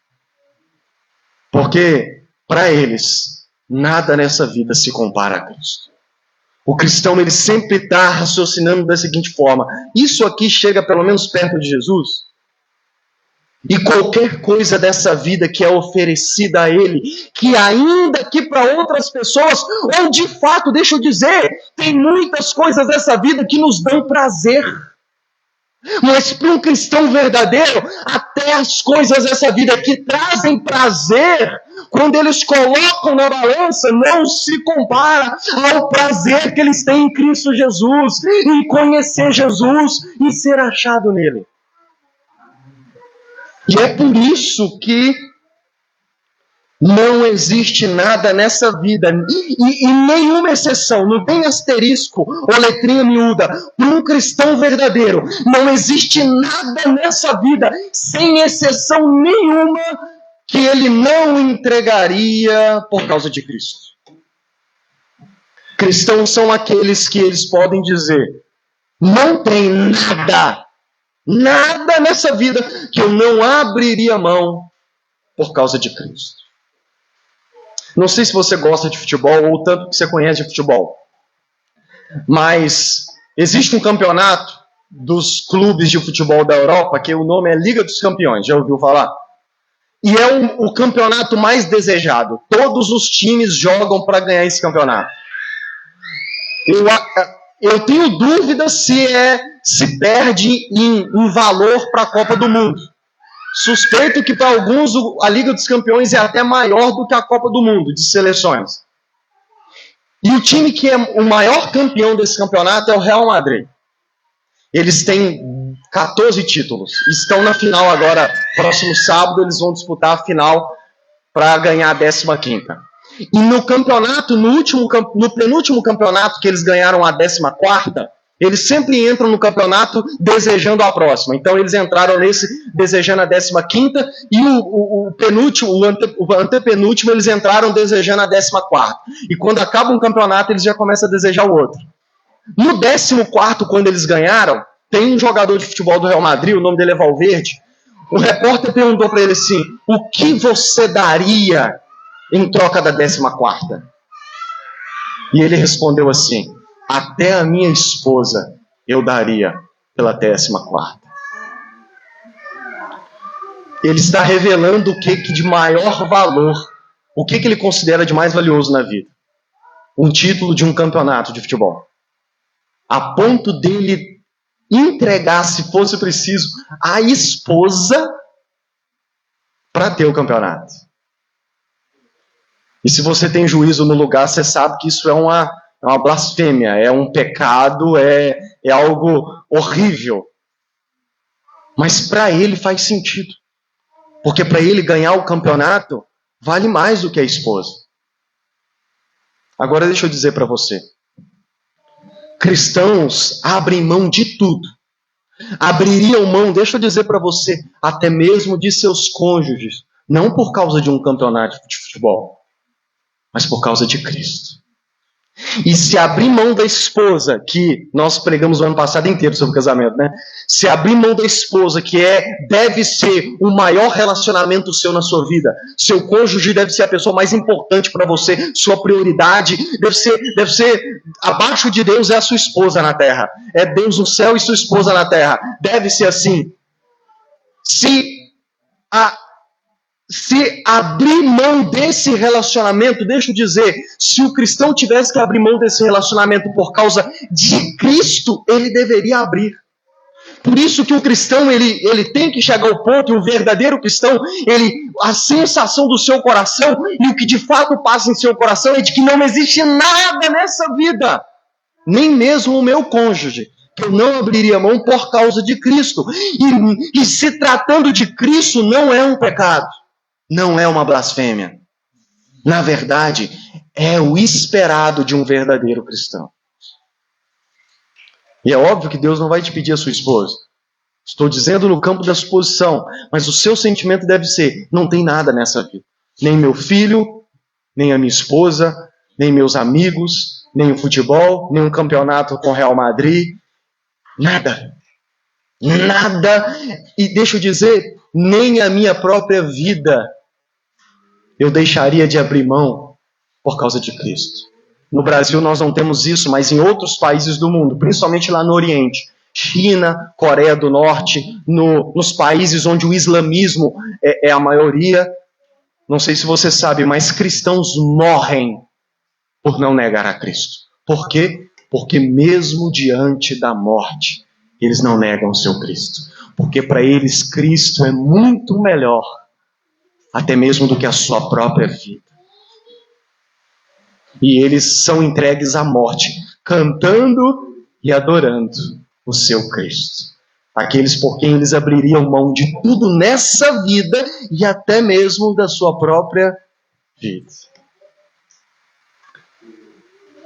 Porque, para eles, nada nessa vida se compara a Cristo. O cristão, ele sempre está raciocinando da seguinte forma: isso aqui chega pelo menos perto de Jesus? E qualquer coisa dessa vida que é oferecida a ele, que ainda que para outras pessoas, ou de fato, deixa eu dizer, tem muitas coisas dessa vida que nos dão prazer. Mas para um cristão verdadeiro, até as coisas dessa vida que trazem prazer, quando eles colocam na balança, não se compara ao prazer que eles têm em Cristo Jesus, em conhecer Jesus e ser achado nele. E é por isso que não existe nada nessa vida, e nenhuma exceção, não tem asterisco ou letrinha miúda, para um cristão verdadeiro, não existe nada nessa vida, sem exceção nenhuma, que ele não entregaria por causa de Cristo. Cristãos são aqueles que eles podem dizer: não tem nada nessa vida que eu não abriria mão por causa de Cristo. Não sei se você gosta de futebol ou tanto que você conhece de futebol, mas existe um campeonato dos clubes de futebol da Europa que o nome é Liga dos Campeões, já ouviu falar? E é o campeonato mais desejado. Todos os times jogam para ganhar esse campeonato. Eu tenho dúvida se perde em valor para a Copa do Mundo. Suspeito que para alguns a Liga dos Campeões é até maior do que a Copa do Mundo de seleções. E o time que é o maior campeão desse campeonato é o Real Madrid. Eles têm 14 títulos. Estão na final agora, próximo sábado, eles vão disputar a final para ganhar a 15ª. E no campeonato, no penúltimo campeonato que eles ganharam a 14ª, eles sempre entram no campeonato desejando a próxima. Então eles entraram nesse desejando a 15ª e o antepenúltimo eles entraram desejando a 14ª. E quando acaba um campeonato eles já começam a desejar o outro. No 14º, quando eles ganharam, tem um jogador de futebol do Real Madrid, o nome dele é Valverde. O repórter perguntou para ele assim: o que você daria em troca da 14ª? E ele respondeu assim: até a minha esposa eu daria pela 14ª. Ele está revelando o que de maior valor, o que ele considera de mais valioso na vida. Um título de um campeonato de futebol. A ponto dele entregar, se fosse preciso, a esposa para ter o campeonato. E se você tem juízo no lugar, você sabe que isso é uma blasfêmia, é um pecado, é algo horrível. Mas para ele faz sentido. Porque para ele ganhar o campeonato, vale mais do que a esposa. Agora deixa eu dizer para você. Cristãos abrem mão de tudo. Abririam mão, deixa eu dizer para você, até mesmo de seus cônjuges. Não por causa de um campeonato de futebol, mas por causa de Cristo. E se abrir mão da esposa, que nós pregamos o ano passado inteiro sobre casamento, né? Se abrir mão da esposa, que deve ser o maior relacionamento seu na sua vida. Seu cônjuge deve ser a pessoa mais importante para você. Sua prioridade deve ser abaixo de Deus é a sua esposa na terra. É Deus no céu e sua esposa na terra. Deve ser assim. Se abrir mão desse relacionamento, deixa eu dizer, se o cristão tivesse que abrir mão desse relacionamento por causa de Cristo, ele deveria abrir. Por isso que o cristão, ele tem que chegar ao ponto, e o verdadeiro cristão, a sensação do seu coração, e o que de fato passa em seu coração é de que não existe nada nessa vida, nem mesmo o meu cônjuge, que eu não abriria mão por causa de Cristo. E se tratando de Cristo, não é um pecado. Não é uma blasfêmia. Na verdade, é o esperado de um verdadeiro cristão. E é óbvio que Deus não vai te pedir a sua esposa. Estou dizendo no campo da suposição, mas o seu sentimento deve ser: não tem nada nessa vida. Nem meu filho, nem a minha esposa, nem meus amigos, nem o futebol, nem um campeonato com o Real Madrid. Nada. Nada. E deixa eu dizer, nem a minha própria vida eu deixaria de abrir mão por causa de Cristo. No Brasil nós não temos isso, mas em outros países do mundo, principalmente lá no Oriente, China, Coreia do Norte, nos países onde o islamismo é a maioria, não sei se você sabe, mas cristãos morrem por não negar a Cristo. Por quê? Porque mesmo diante da morte, eles não negam o seu Cristo. Porque para eles Cristo é muito melhor, até mesmo do que a sua própria vida. E eles são entregues à morte, cantando e adorando o seu Cristo. Aqueles por quem eles abririam mão de tudo nessa vida e até mesmo da sua própria vida.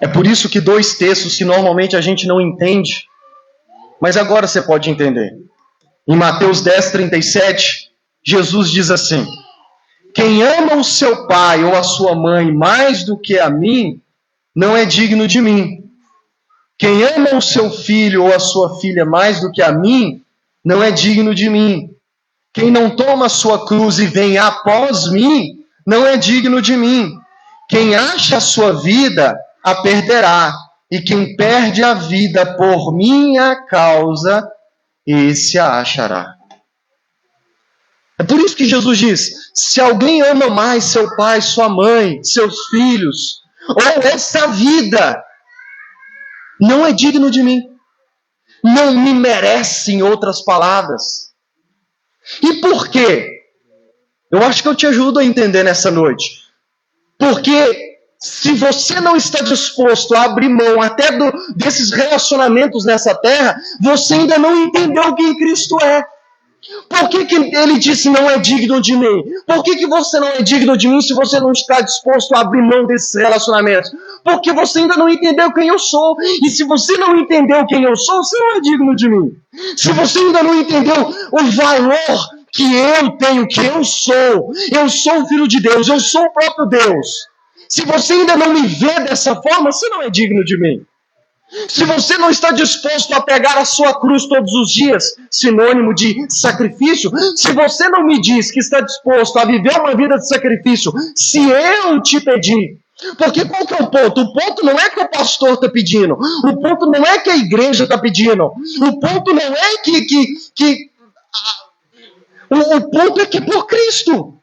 É por isso que dois textos que normalmente a gente não entende, mas agora você pode entender. Em Mateus 10:37, Jesus diz assim: quem ama o seu pai ou a sua mãe mais do que a mim, não é digno de mim. Quem ama o seu filho ou a sua filha mais do que a mim, não é digno de mim. Quem não toma a sua cruz e vem após mim, não é digno de mim. Quem acha a sua vida, a perderá. E quem perde a vida por minha causa, esse a achará. É por isso que Jesus diz: se alguém ama mais seu pai, sua mãe, seus filhos, ou essa vida, não é digno de mim. Não me merece, em outras palavras. E por quê? Eu acho que eu te ajudo a entender nessa noite. Porque se você não está disposto a abrir mão até desses relacionamentos nessa terra, você ainda não entendeu quem Cristo é. Por que ele disse não é digno de mim? Por que você não é digno de mim se você não está disposto a abrir mão desses relacionamentos? Porque você ainda não entendeu quem eu sou. E se você não entendeu quem eu sou, você não é digno de mim. Se você ainda não entendeu o valor que eu tenho, que eu sou o Filho de Deus, eu sou o próprio Deus. Se você ainda não me vê dessa forma, você não é digno de mim. Se você não está disposto a pegar a sua cruz todos os dias, sinônimo de sacrifício, se você não me diz que está disposto a viver uma vida de sacrifício, se eu te pedir, porque qual que é o ponto? O ponto não é que o pastor está pedindo, o ponto não é que a igreja está pedindo, o ponto não é o ponto é que por Cristo.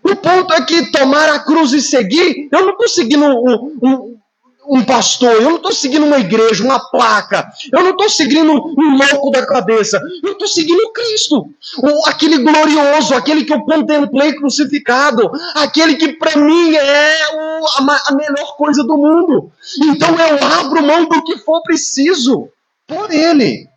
O ponto é que tomar a cruz e seguir, eu não estou seguindo um pastor, eu não estou seguindo uma igreja, uma placa, eu não estou seguindo um louco da cabeça, eu estou seguindo Cristo, aquele glorioso, aquele que eu contemplei crucificado, aquele que para mim é a melhor coisa do mundo. Então eu abro mão do que for preciso por ele.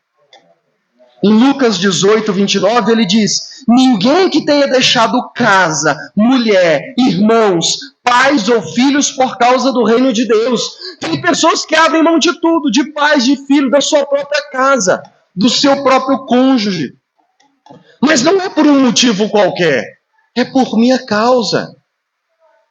Em Lucas 18, 29, ele diz: ninguém que tenha deixado casa, mulher, irmãos, pais ou filhos por causa do reino de Deus. Tem pessoas que abrem mão de tudo, de pais, de filho, da sua própria casa, do seu próprio cônjuge. Mas não é por um motivo qualquer, é por minha causa.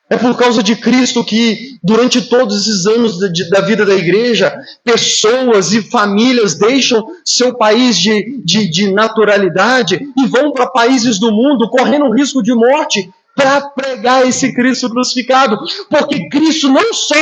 É por causa de Cristo que, durante todos esses anos da vida da igreja, pessoas e famílias deixam seu país de naturalidade e vão para países do mundo correndo risco de morte para pregar esse Cristo crucificado. Porque Cristo não só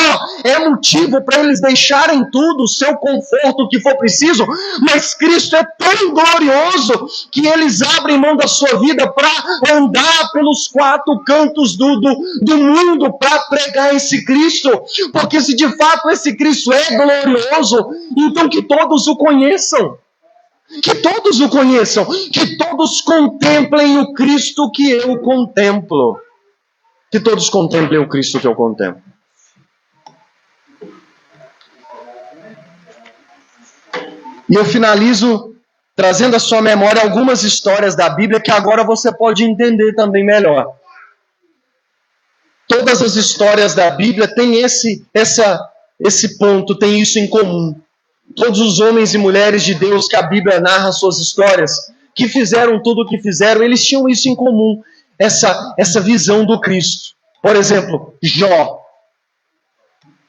é motivo para eles deixarem tudo, o seu conforto, o que for preciso, mas Cristo é tão glorioso que eles abrem mão da sua vida para andar pelos quatro cantos do mundo para pregar esse Cristo. Porque se de fato esse Cristo é glorioso, então que todos o conheçam. Que todos o conheçam, que todos contemplem o Cristo que eu contemplo. Que todos contemplem o Cristo que eu contemplo. E eu finalizo trazendo à sua memória algumas histórias da Bíblia que agora você pode entender também melhor. Todas as histórias da Bíblia têm esse ponto, têm isso em comum. Todos os homens e mulheres de Deus que a Bíblia narra suas histórias, que fizeram tudo o que fizeram, eles tinham isso em comum, essa visão do Cristo. Por exemplo, Jó.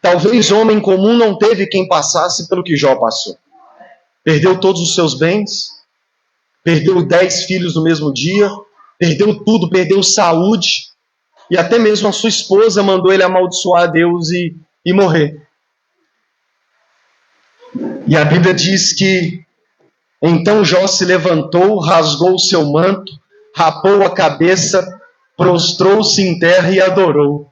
Talvez homem comum não teve quem passasse pelo que Jó passou. Perdeu todos os seus bens, perdeu 10 filhos no mesmo dia, perdeu tudo, perdeu saúde, e até mesmo a sua esposa mandou ele amaldiçoar a Deus e morrer. E a Bíblia diz que então Jó se levantou, rasgou o seu manto, rapou a cabeça, prostrou-se em terra e adorou.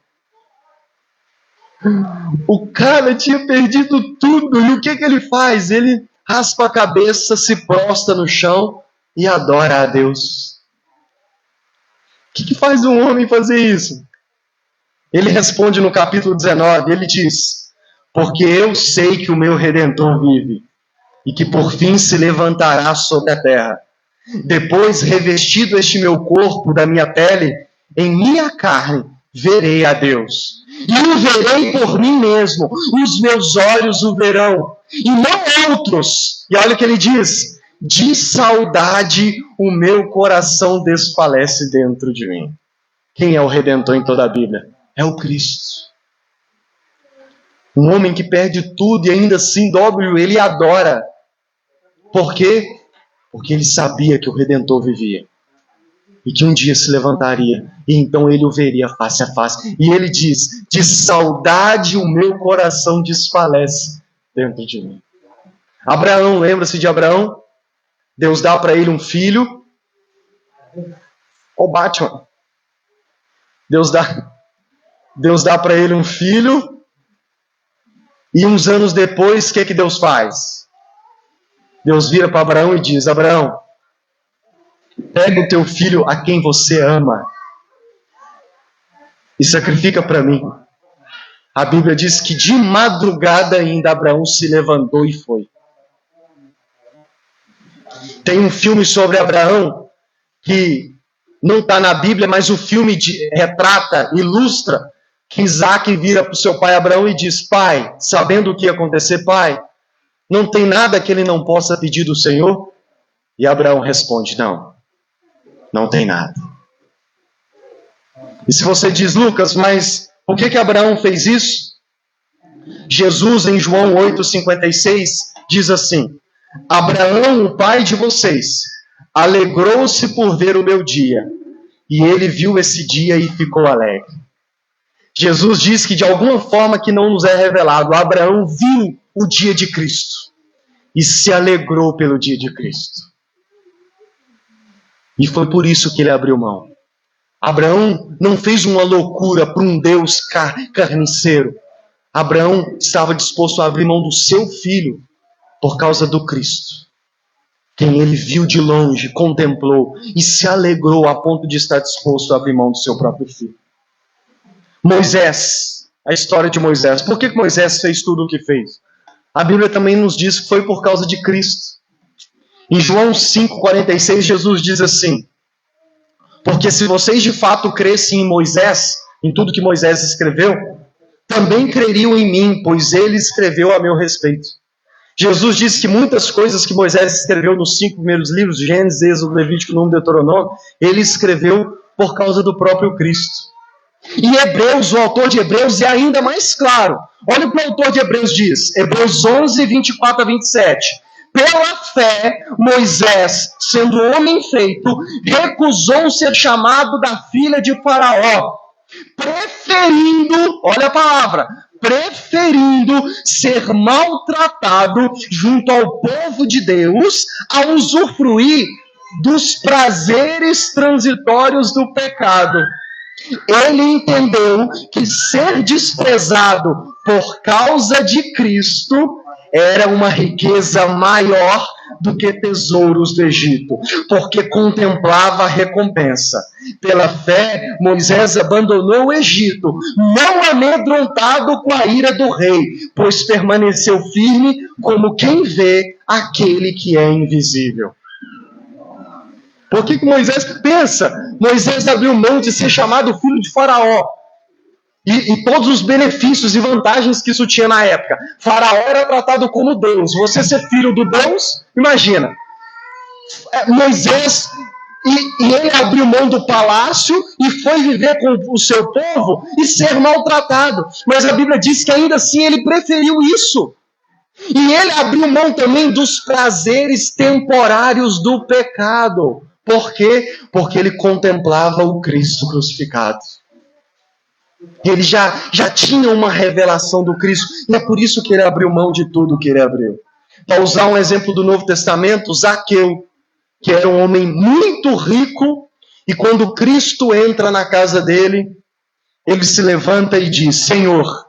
O cara tinha perdido tudo, e o que ele faz? Ele raspa a cabeça, se prostra no chão e adora a Deus. O que faz um homem fazer isso? Ele responde no capítulo 19, ele diz: porque eu sei que o meu Redentor vive, e que por fim se levantará sobre a terra. Depois, revestido este meu corpo da minha pele, em minha carne, verei a Deus. E o verei por mim mesmo, os meus olhos o verão, e não outros. E olha o que ele diz: de saudade o meu coração desfalece dentro de mim. Quem é o Redentor em toda a Bíblia? É o Cristo. Um homem que perde tudo e ainda assim dobra o ele adora. Por quê? Porque ele sabia que o Redentor vivia. E que um dia se levantaria. E então ele o veria face a face. E ele diz, de saudade o meu coração desfalece dentro de mim. Abraão, lembra-se de Abraão? Deus dá para ele um filho. O Batman. Deus dá para ele um filho. E uns anos depois, o que Deus faz? Deus vira para Abraão e diz, Abraão, pega o teu filho a quem você ama e sacrifica para mim. A Bíblia diz que de madrugada ainda Abraão se levantou e foi. Tem um filme sobre Abraão que não está na Bíblia, mas o filme retrata, ilustra que Isaac vira para o seu pai Abraão e diz, pai, sabendo o que ia acontecer, pai, não tem nada que ele não possa pedir do Senhor? E Abraão responde, não tem nada. E se você diz, Lucas, mas por que Abraão fez isso? Jesus, em João 8,56, diz assim, Abraão, o pai de vocês, alegrou-se por ver o meu dia, e ele viu esse dia e ficou alegre. Jesus diz que de alguma forma que não nos é revelado, Abraão viu o dia de Cristo e se alegrou pelo dia de Cristo. E foi por isso que ele abriu mão. Abraão não fez uma loucura para um Deus carniceiro. Abraão estava disposto a abrir mão do seu filho por causa do Cristo. Quem ele viu de longe, contemplou e se alegrou a ponto de estar disposto a abrir mão do seu próprio filho. Moisés, a história de Moisés. Por que Moisés fez tudo o que fez? A Bíblia também nos diz que foi por causa de Cristo. Em João 5,46, Jesus diz assim, porque se vocês de fato crescem em Moisés, em tudo que Moisés escreveu, também creriam em mim, pois ele escreveu a meu respeito. Jesus disse que muitas coisas que Moisés escreveu nos 5 primeiros livros, Gênesis, Êxodo, Levítico, Número, Deuteronômio, ele escreveu por causa do próprio Cristo. E Hebreus, o autor de Hebreus, é ainda mais claro. Olha o que o autor de Hebreus diz, Hebreus 11, 24 a 27. Pela fé, Moisés, sendo homem feito, recusou ser chamado da filha de Faraó, preferindo, olha a palavra, preferindo ser maltratado junto ao povo de Deus, a usufruir dos prazeres transitórios do pecado. Ele entendeu que ser desprezado por causa de Cristo era uma riqueza maior do que tesouros do Egito, porque contemplava a recompensa. Pela fé, Moisés abandonou o Egito, não amedrontado com a ira do rei, pois permaneceu firme como quem vê aquele que é invisível. Por que Moisés pensa? Moisés abriu mão de ser chamado filho de Faraó. E todos os benefícios e vantagens que isso tinha na época. Faraó era tratado como Deus. Você ser filho do Deus, imagina. Moisés, e ele abriu mão do palácio e foi viver com o seu povo e ser maltratado. Mas a Bíblia diz que ainda assim ele preferiu isso. E ele abriu mão também dos prazeres temporários do pecado. Por quê? Porque ele contemplava o Cristo crucificado. Ele já tinha uma revelação do Cristo. E é por isso que ele abriu mão de tudo que ele abriu. Para usar um exemplo do Novo Testamento, Zaqueu, que era um homem muito rico, e quando Cristo entra na casa dele, ele se levanta e diz, Senhor,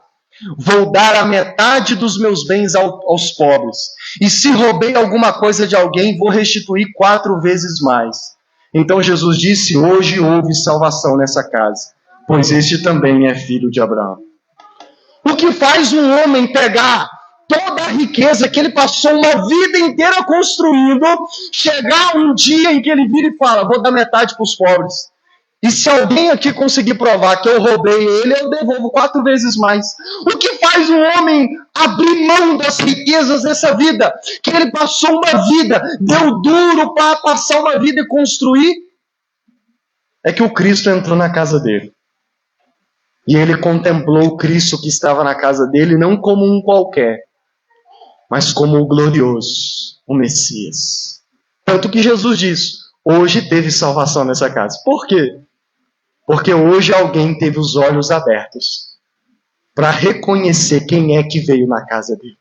vou dar a metade dos meus bens aos pobres. E se roubei alguma coisa de alguém, vou restituir 4 vezes mais. Então Jesus disse, hoje houve salvação nessa casa, pois este também é filho de Abraão. O que faz um homem pegar toda a riqueza que ele passou uma vida inteira construindo, chegar um dia em que ele vira e fala, vou dar metade para os pobres. E se alguém aqui conseguir provar que eu roubei ele, eu devolvo 4 vezes mais. O que faz um homem abrir mão das riquezas dessa vida? Que ele passou uma vida, deu duro para passar uma vida e construir? É que o Cristo entrou na casa dele. E ele contemplou o Cristo que estava na casa dele, não como um qualquer, mas como o glorioso, o Messias. Tanto que Jesus diz, hoje teve salvação nessa casa. Por quê? Porque hoje alguém teve os olhos abertos para reconhecer quem é que veio na casa dele.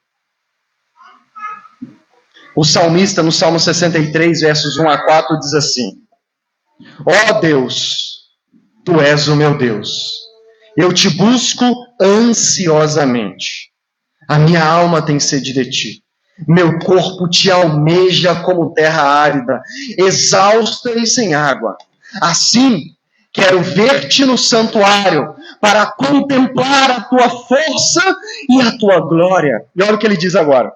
O salmista, no Salmo 63, versos 1 a 4, diz assim: ó Deus, tu és o meu Deus. Eu te busco ansiosamente. A minha alma tem sede de ti. Meu corpo te almeja como terra árida, exausta e sem água. Assim, quero ver-te no santuário, para contemplar a tua força e a tua glória. E olha o que ele diz agora.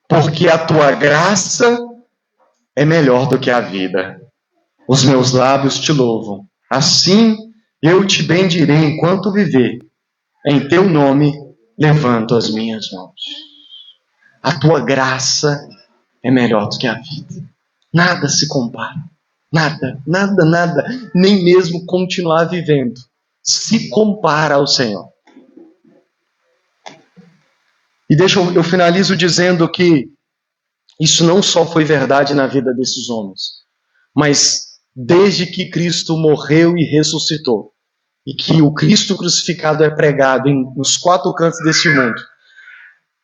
Porque a tua graça é melhor do que a vida. Os meus lábios te louvam. Assim, eu te bendirei enquanto viver. Em teu nome, levanto as minhas mãos. A tua graça é melhor do que a vida. Nada se compara. Nada, nada, nada. Nem mesmo continuar vivendo se compara ao Senhor. E eu finalizo dizendo que isso não só foi verdade na vida desses homens, mas desde que Cristo morreu e ressuscitou, e que o Cristo crucificado é pregado nos quatro cantos deste mundo,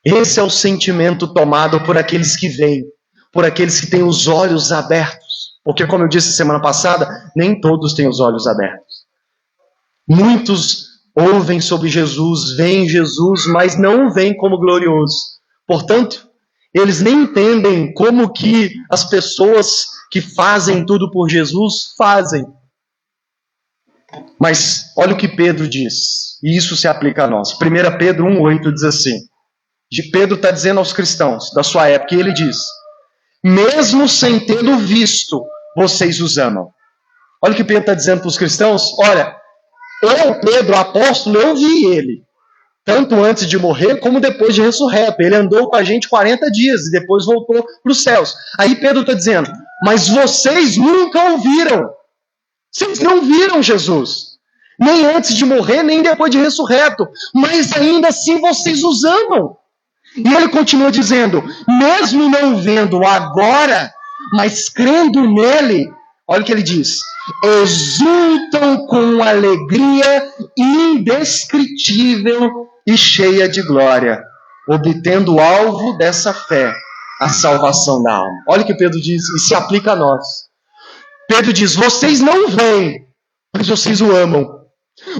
esse é o sentimento tomado por aqueles que veem, por aqueles que têm os olhos abertos. Porque, como eu disse semana passada, nem todos têm os olhos abertos. Muitos ouvem sobre Jesus, veem Jesus, mas não o veem como glorioso. Portanto, eles nem entendem como que as pessoas que fazem tudo por Jesus fazem. Mas olha o que Pedro diz, e isso se aplica a nós. 1 Pedro 1,8 diz assim, Pedro está dizendo aos cristãos da sua época, e ele diz, mesmo sem tê-lo visto, vocês os amam. Olha o que Pedro está dizendo para os cristãos, olha, eu, Pedro, apóstolo, eu vi ele, tanto antes de morrer como depois de ressurreto. Ele andou com a gente 40 dias e depois voltou para os céus. Aí Pedro está dizendo, mas vocês nunca o viram. Vocês não viram Jesus. Nem antes de morrer, nem depois de ressurreto. Mas ainda assim vocês os amam. E ele continua dizendo, mesmo não vendo agora, mas crendo nele, olha o que ele diz, exultam com alegria indescritível e cheia de glória, obtendo o alvo dessa fé, a salvação da alma. Olha o que Pedro diz, e se aplica a nós. Pedro diz, vocês não veem, mas vocês o amam.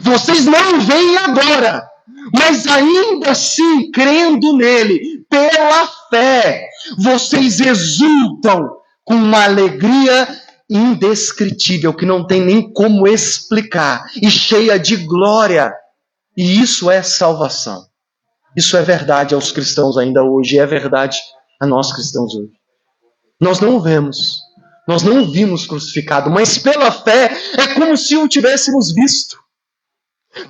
Vocês não veem agora, mas ainda assim, crendo nele, pela fé, vocês exultam com uma alegria indescritível, que não tem nem como explicar, e cheia de glória. E isso é salvação. Isso é verdade aos cristãos ainda hoje, e é verdade a nós cristãos hoje. Nós não o vemos, nós não o vimos crucificado, mas pela fé é como se o tivéssemos visto.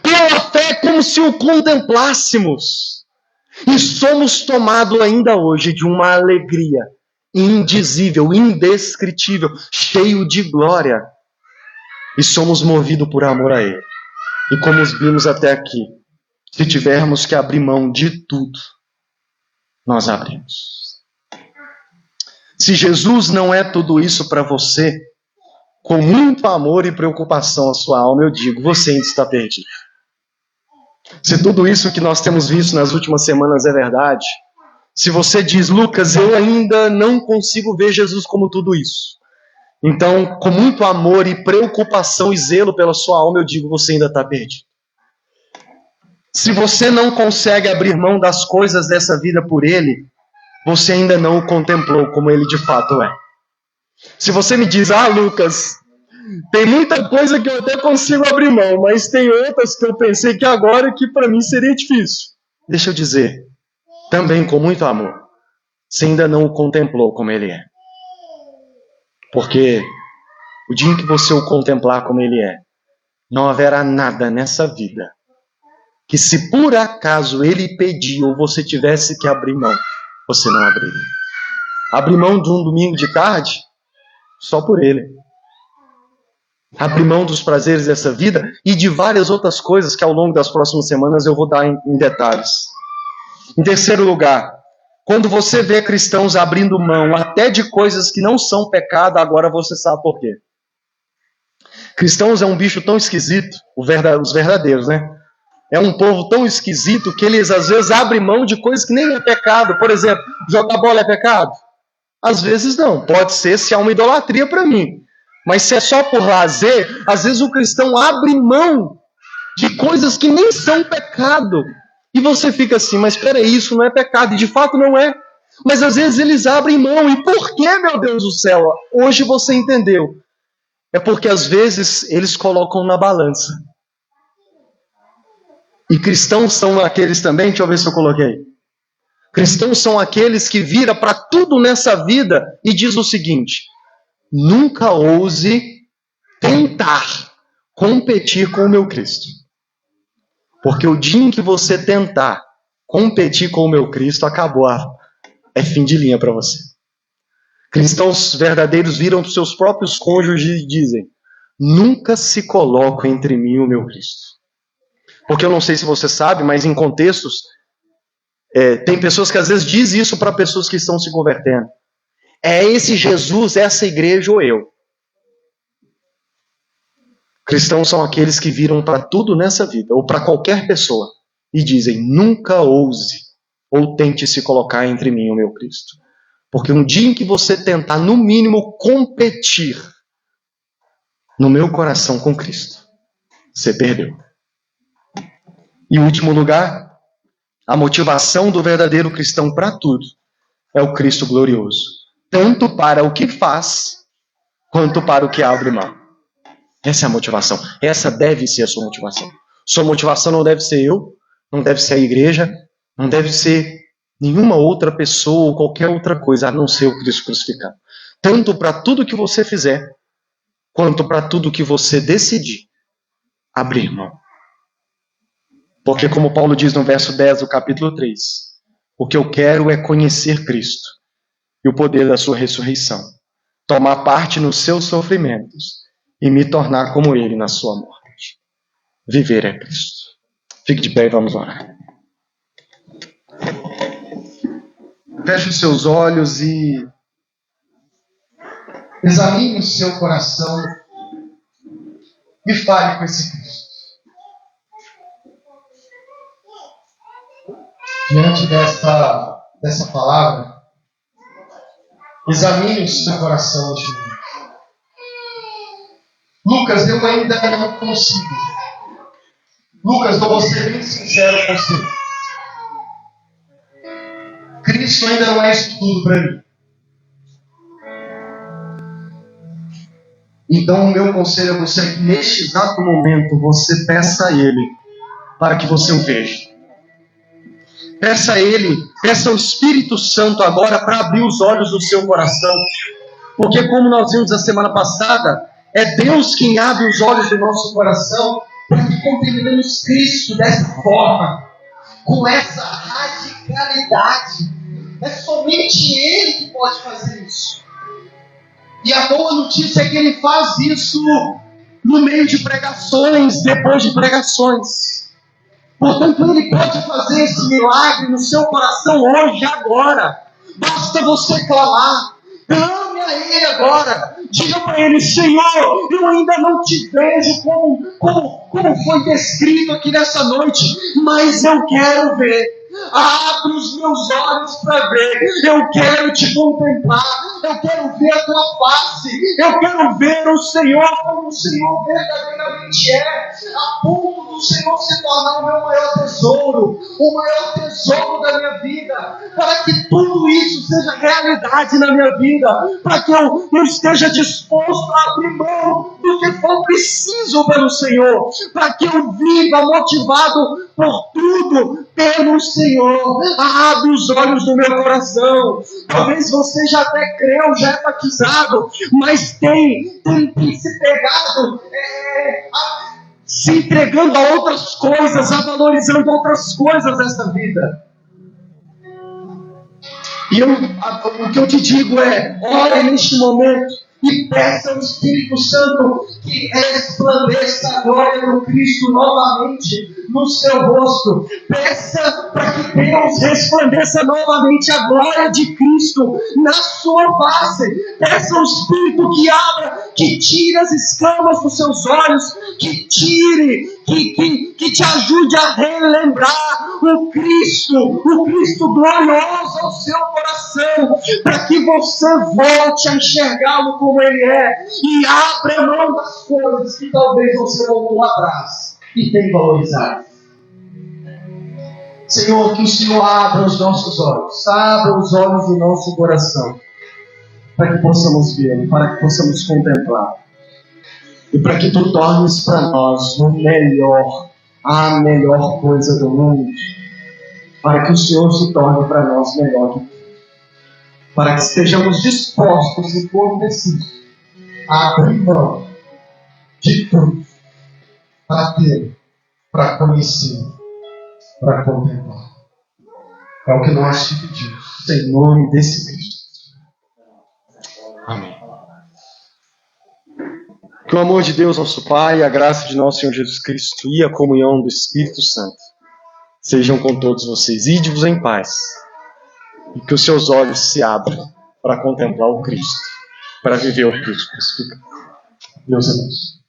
Pela fé é como se o contemplássemos. E somos tomados ainda hoje de uma alegria indizível, indescritível, cheio de glória. E somos movidos por amor a Ele. E como vimos até aqui, se tivermos que abrir mão de tudo, nós abrimos. Se Jesus não é tudo isso para você, com muito amor e preocupação a sua alma, eu digo, você ainda está perdido. Se tudo isso que nós temos visto nas últimas semanas é verdade, se você diz, Lucas, eu ainda não consigo ver Jesus como tudo isso, então, com muito amor e preocupação e zelo pela sua alma, eu digo, você ainda está perdido. Se você não consegue abrir mão das coisas dessa vida por Ele, você ainda não o contemplou como Ele de fato é. Se você me diz, Lucas, tem muita coisa que eu até consigo abrir mão, mas tem outras que eu pensei que agora que para mim seria difícil. Deixa eu dizer, também com muito amor, você ainda não o contemplou como Ele é. Porque o dia em que você o contemplar como Ele é, não haverá nada nessa vida que se por acaso Ele pedir ou você tivesse que abrir mão, você não abriria. Abrir mão de um domingo de tarde, só por Ele. Abrir mão dos prazeres dessa vida e de várias outras coisas que ao longo das próximas semanas eu vou dar em detalhes. Em terceiro lugar, quando você vê cristãos abrindo mão até de coisas que não são pecado, agora você sabe por quê. Cristãos é um bicho tão esquisito, os verdadeiros, né? É um povo tão esquisito que eles às vezes abrem mão de coisas que nem é pecado. Por exemplo, jogar bola é pecado? Às vezes não. Pode ser se há uma idolatria para mim. Mas se é só por lazer, às vezes o cristão abre mão de coisas que nem são pecado. E você fica assim, mas espera aí, isso não é pecado. E de fato não é. Mas às vezes eles abrem mão. E por que, meu Deus do céu? Hoje você entendeu. É porque às vezes eles colocam na balança. E cristãos são aqueles também, deixa eu ver se eu coloquei. Cristãos são aqueles que viram para tudo nessa vida e diz o seguinte: nunca ouse tentar competir com o meu Cristo. Porque o dia em que você tentar competir com o meu Cristo, acabou. É fim de linha para você. Cristãos verdadeiros viram para os seus próprios cônjuges e dizem: nunca se coloque entre mim e o meu Cristo. Porque eu não sei se você sabe, mas em contextos, tem pessoas que às vezes dizem isso para pessoas que estão se convertendo. É esse Jesus, essa igreja ou eu. Cristãos são aqueles que viram para tudo nessa vida, ou para qualquer pessoa, e dizem: nunca ouse ou tente se colocar entre mim e o meu Cristo. Porque um dia em que você tentar, no mínimo, competir no meu coração com Cristo, você perdeu. E em último lugar, a motivação do verdadeiro cristão para tudo é o Cristo glorioso. Tanto para o que faz, quanto para o que abre mão. Essa é a motivação. Essa deve ser a sua motivação. Sua motivação não deve ser eu, não deve ser a igreja, não deve ser nenhuma outra pessoa ou qualquer outra coisa, a não ser o Cristo crucificado. Tanto para tudo que você fizer, quanto para tudo que você decidir abrir mão. Porque como Paulo diz no verso 10 do capítulo 3, o que eu quero é conhecer Cristo e o poder da sua ressurreição, tomar parte nos seus sofrimentos e me tornar como Ele na sua morte. Viver é Cristo. Fique de pé e vamos orar. Feche os seus olhos e examine o seu coração e fale com esse Cristo. Diante dessa palavra, examine o seu coração neste momento. Lucas, eu ainda não consigo. Lucas, eu vou ser bem sincero com você. Cristo ainda não é isso tudo para mim. Então o meu conselho a você é que neste exato momento você peça a Ele para que você o veja. Peça a Ele, peça ao Espírito Santo agora para abrir os olhos do seu coração. Porque como nós vimos a semana passada, é Deus quem abre os olhos do nosso coração para que compreendamos Cristo dessa forma, com essa radicalidade. É somente Ele que pode fazer isso. E a boa notícia é que Ele faz isso no meio de pregações, depois de pregações. Portanto, Ele pode fazer esse milagre no seu coração hoje, agora. Basta você clamar. Clame a Ele agora. Diga para Ele: Senhor, eu ainda não te vejo como foi descrito aqui nessa noite, mas eu quero ver. Abre os meus olhos para ver. Eu quero te contemplar. Eu quero ver a tua face. Eu quero ver o Senhor como o Senhor verdadeiramente é, a ponto do Senhor se tornar o meu maior tesouro, o maior tesouro da minha vida, para que tudo isso seja realidade na minha vida, para que eu esteja disposto a abrir mão do que for preciso pelo Senhor, para que eu viva motivado por tudo pelo Senhor. Abre os olhos do meu coração. Talvez você já até creu, já é batizado, mas tem se pegado, se entregando a outras coisas, a valorizando outras coisas dessa vida. E o que eu te digo é: ore neste momento, E peça ao Espírito Santo que resplandeça a glória do Cristo novamente no seu rosto. Peça para que Deus resplandeça novamente a glória de Cristo na sua face. Peça ao Espírito que abra, que tire as escamas dos seus olhos, que tire, que te ajude a relembrar o Cristo glorioso ao seu coração, para que você volte a enxergá-lo como Ele é e abra mão das coisas que talvez você voltou atrás e tem valorizado. Senhor, que o Senhor abra os nossos olhos, abra os olhos do nosso coração, para que possamos vê-lo, para que possamos contemplar. E para que Tu tornes para nós o melhor, a melhor coisa do mundo. Para que o Senhor se torne para nós melhor do que tudo. Para que estejamos dispostos, se for preciso, a abrir mão de tudo para ter, para conhecer, para contemplar. É o que nós te pedimos, em nome desse Cristo. Amém. Que o amor de Deus, nosso Pai, a graça de nosso Senhor Jesus Cristo e a comunhão do Espírito Santo sejam com todos vocês. Ide-vos em paz. E que os seus olhos se abram para contemplar o Cristo, para viver o Cristo crucificado. Deus abençoe.